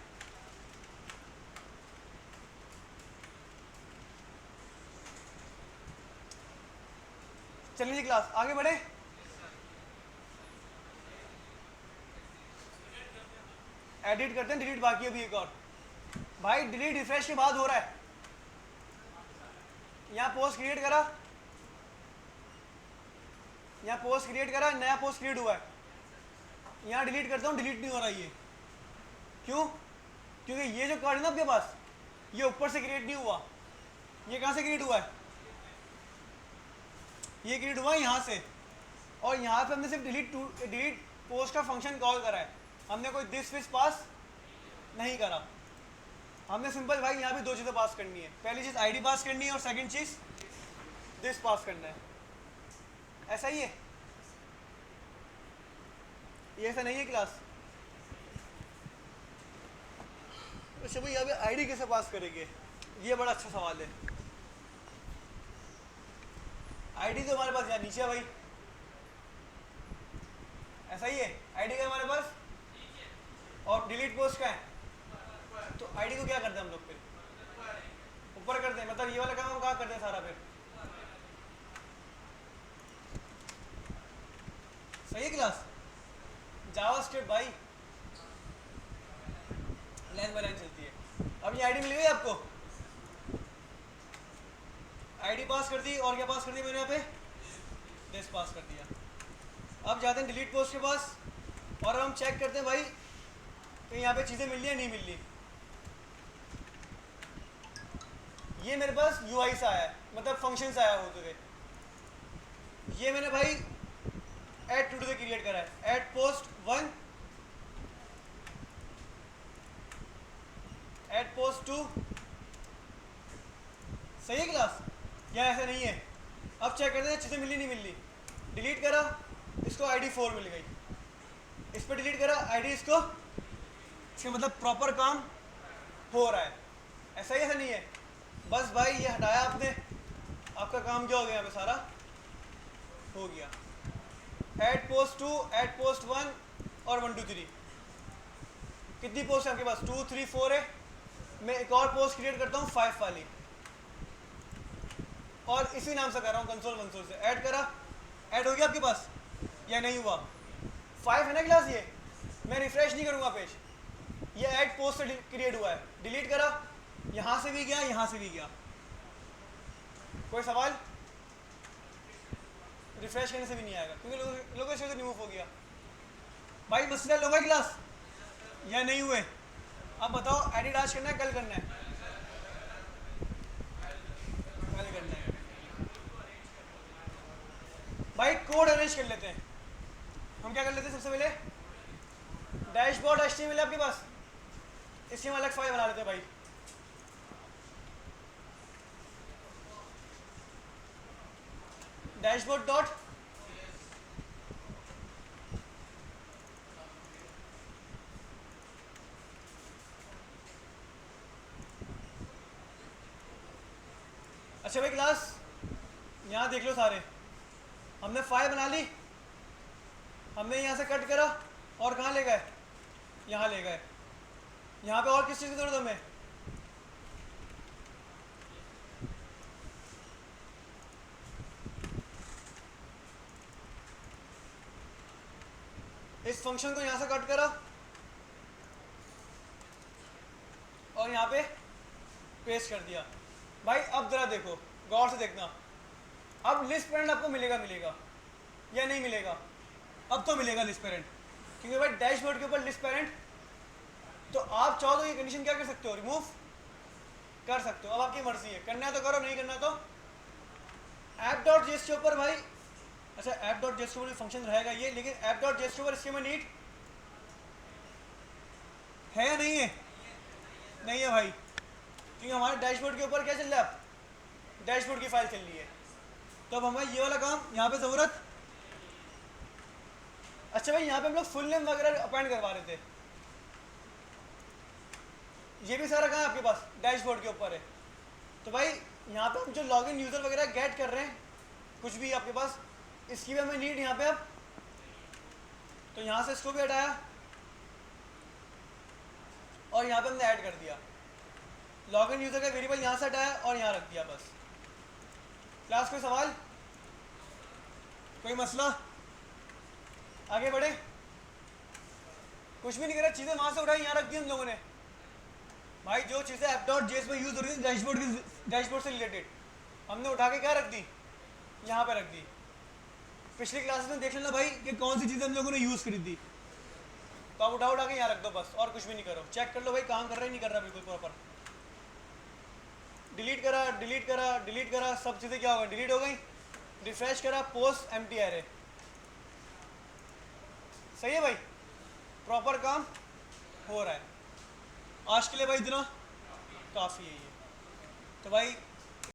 चलिए जी क्लास आगे बढ़े। एडिट करते हैं, डिलीट बाकी है अभी एक और। भाई डिलीट रिफ्रेश के बाद हो रहा है। यहाँ पोस्ट क्रिएट करा, यहाँ पोस्ट क्रिएट करा, नया पोस्ट क्रिएट हुआ है। यहाँ डिलीट करता हूँ, डिलीट नहीं हो रहा ये। क्यों? क्योंकि ये जो कार्ड है ना आपके पास, ये ऊपर से क्रिएट नहीं हुआ। ये कहाँ से क्रिएट हुआ है? ये क्रिएट हुआ है यहाँ से। और यहाँ पे हमने सिर्फ डिलीट पोस्ट का फंक्शन कॉल करा है, हमने कोई दिस विस पास नहीं करा। हमने सिंपल भाई यहाँ पे दो चीज़ें पास करनी है। पहली चीज़ आईडी पास करनी है और सेकंड चीज़ दिस पास करना है। ऐसा ही है? ये ऐसा नहीं है क्लास? अच्छा भाई यहाँ पे आईडी कैसे पास करेंगे? ये बड़ा अच्छा सवाल है। आईडी तो हमारे पास यहाँ नीचे है भाई। ऐसा ही है? आईडी का हमारे पास और डिलीट पोस्ट का है। तो आईडी को क्या करते हैं हम लोग? फिर ऊपर करते हैं, मतलब ये वाला काम हम कहाँ करते हैं सारा? फिर सही है क्लास? जावास्क्रिप्ट भाई लाइन बाय लाइन चलती है। अब ये आईडी मिल गई आपको? आईडी पास कर दी और क्या पास कर दिया मैंने यहाँ पे? दिस पास कर दिया। अब जाते हैं डिलीट पोस्ट के पास और अब हम चेक करते हैं भाई कि यहाँ पे चीज़ें मिल रही है नहीं मिल रही। ये मेरे पास यूआई से आया है, मतलब फंक्शन से आया हो चुके। ये मैंने भाई ऐड टू से क्रिएट करा है, ऐड पोस्ट 1, ऐड पोस्ट 2। सही है क्लास? या ऐसा नहीं है? अब चेक करते हैं चीज़ें मिली नहीं मिली। डिलीट करा, इसको आईडी 4 मिल गई। इस पर डिलीट करा आईडी, इसको, इसका मतलब प्रॉपर काम हो रहा है। ऐसा ही ऐसा नहीं है? बस भाई ये हटाया आपने, आपका काम क्या हो गया? यहाँ पे सारा हो गया। ऐड पोस्ट 2, ऐड पोस्ट 1 और 1 2 3। कितनी पोस्ट है आपके पास? 2 3 4 है। मैं एक और पोस्ट क्रिएट करता हूँ 5 वाली, और इसी नाम से कर रहा हूँ कंसोल वंसोल से। ऐड करा, ऐड हो गया आपके पास या नहीं हुआ? 5 है ना क्लास? ये मैं रिफ्रेश नहीं करूँगा पेज, ये ऐड पोस्ट से क्रिएट हुआ है। डिलीट करा, यहाँ से भी गया, यहाँ से भी गया। कोई सवाल? रिफ्रेश करने से भी नहीं आएगा क्योंकि लोगों से रिमूव हो गया। भाई मसला लोग है क्लास या नहीं हुए? अब बताओ एडिट आज करना है कल करना है? कल करना है। भाई कोड अरेंज कर लेते हैं। हम क्या कर लेते हैं? सबसे पहले डैशबोर्ड एचटीएमएल है आपके पास, इसकी हम अलग फाइल बना लेते हैं भाई। डैशबोर्ड डॉट अच्छा भाई क्लास यहाँ देख लो सारे, हमने फाइल बना ली, हमने यहाँ से कट करा और कहाँ ले गए? यहाँ ले गए। यहाँ पे और किस चीज़ की जरूरत हमें? इस फंक्शन को यहाँ से कट करा और यहाँ पे पेस्ट कर दिया। भाई अब जरा देखो, गौर से देखना, अब लिस्ट पेरेंट आपको मिलेगा या नहीं मिलेगा? अब तो मिलेगा लिस्ट पेरेंट, क्योंकि भाई डैशबोर्ड के ऊपर लिस्ट पेरेंट। तो आप चाहो तो ये कंडीशन क्या कर सकते हो? रिमूव कर सकते हो। अब आपकी मर्जी है, करना है तो करो, नहीं करना तो ऐप डॉट जेएस के ऊपर भाई, अच्छा ऐप डॉट जेएस के ऊपर फंक्शन रहेगा ये, लेकिन ऐप डॉट जेएस के ऊपर इसके में नीड है या नहीं है? नहीं है भाई, क्योंकि हमारे डैशबोर्ड के ऊपर क्या चल रहा है? अब डैशबोर्ड की फाइल चल रही है, तो अब हमें ये वाला काम यहाँ पे ज़रूरत। अच्छा भाई यहाँ पे हम लोग फुल नेम वगैरह अपॉइंट करवा रहे थे, ये भी सारा कहाँ आपके पास? डैशबोर्ड के ऊपर है। तो भाई यहाँ पे हम जो लॉगिन यूज़र वगैरह गेट कर रहे हैं, कुछ भी आपके पास, इसकी भी हमें नीड यहाँ पे अब तो यहाँ से इसको भी हटाया और यहाँ पे हमने ऐड कर दिया। लॉगिन यूज़र का वेरिएबल यहाँ से हटाया और यहाँ रख दिया बस। क्लास कोई सवाल, कोई मसला, आगे बढ़े? कुछ भी नहीं करा, चीज़ें वहाँ से उठाई यहाँ रख दी हम लोगों ने। भाई जो चीज़ें app.js में यूज़ हो रही थी डैशबोर्ड से रिलेटेड, हमने उठा के क्या रख दी, यहाँ पे रख दी। पिछली क्लासेस में देख लेना भाई कि कौन सी चीज़ें हम लोगों ने यूज़ करी थी, तो आप उठा के यहाँ रख दो बस, और कुछ भी नहीं करो। चेक कर लो भाई काम कर रहा है नहीं कर रहा, बिल्कुल प्रॉपर। डिलीट करा डिलीट करा डिलीट करा, सब चीज़ें क्या हो गई, डिलीट हो गई। रिफ्रेश करा, पोस्ट एम्प्टी एरे। सही है भाई, प्रॉपर काम हो रहा है। आज के लिए भाई इतना काफ़ी है ये। तो भाई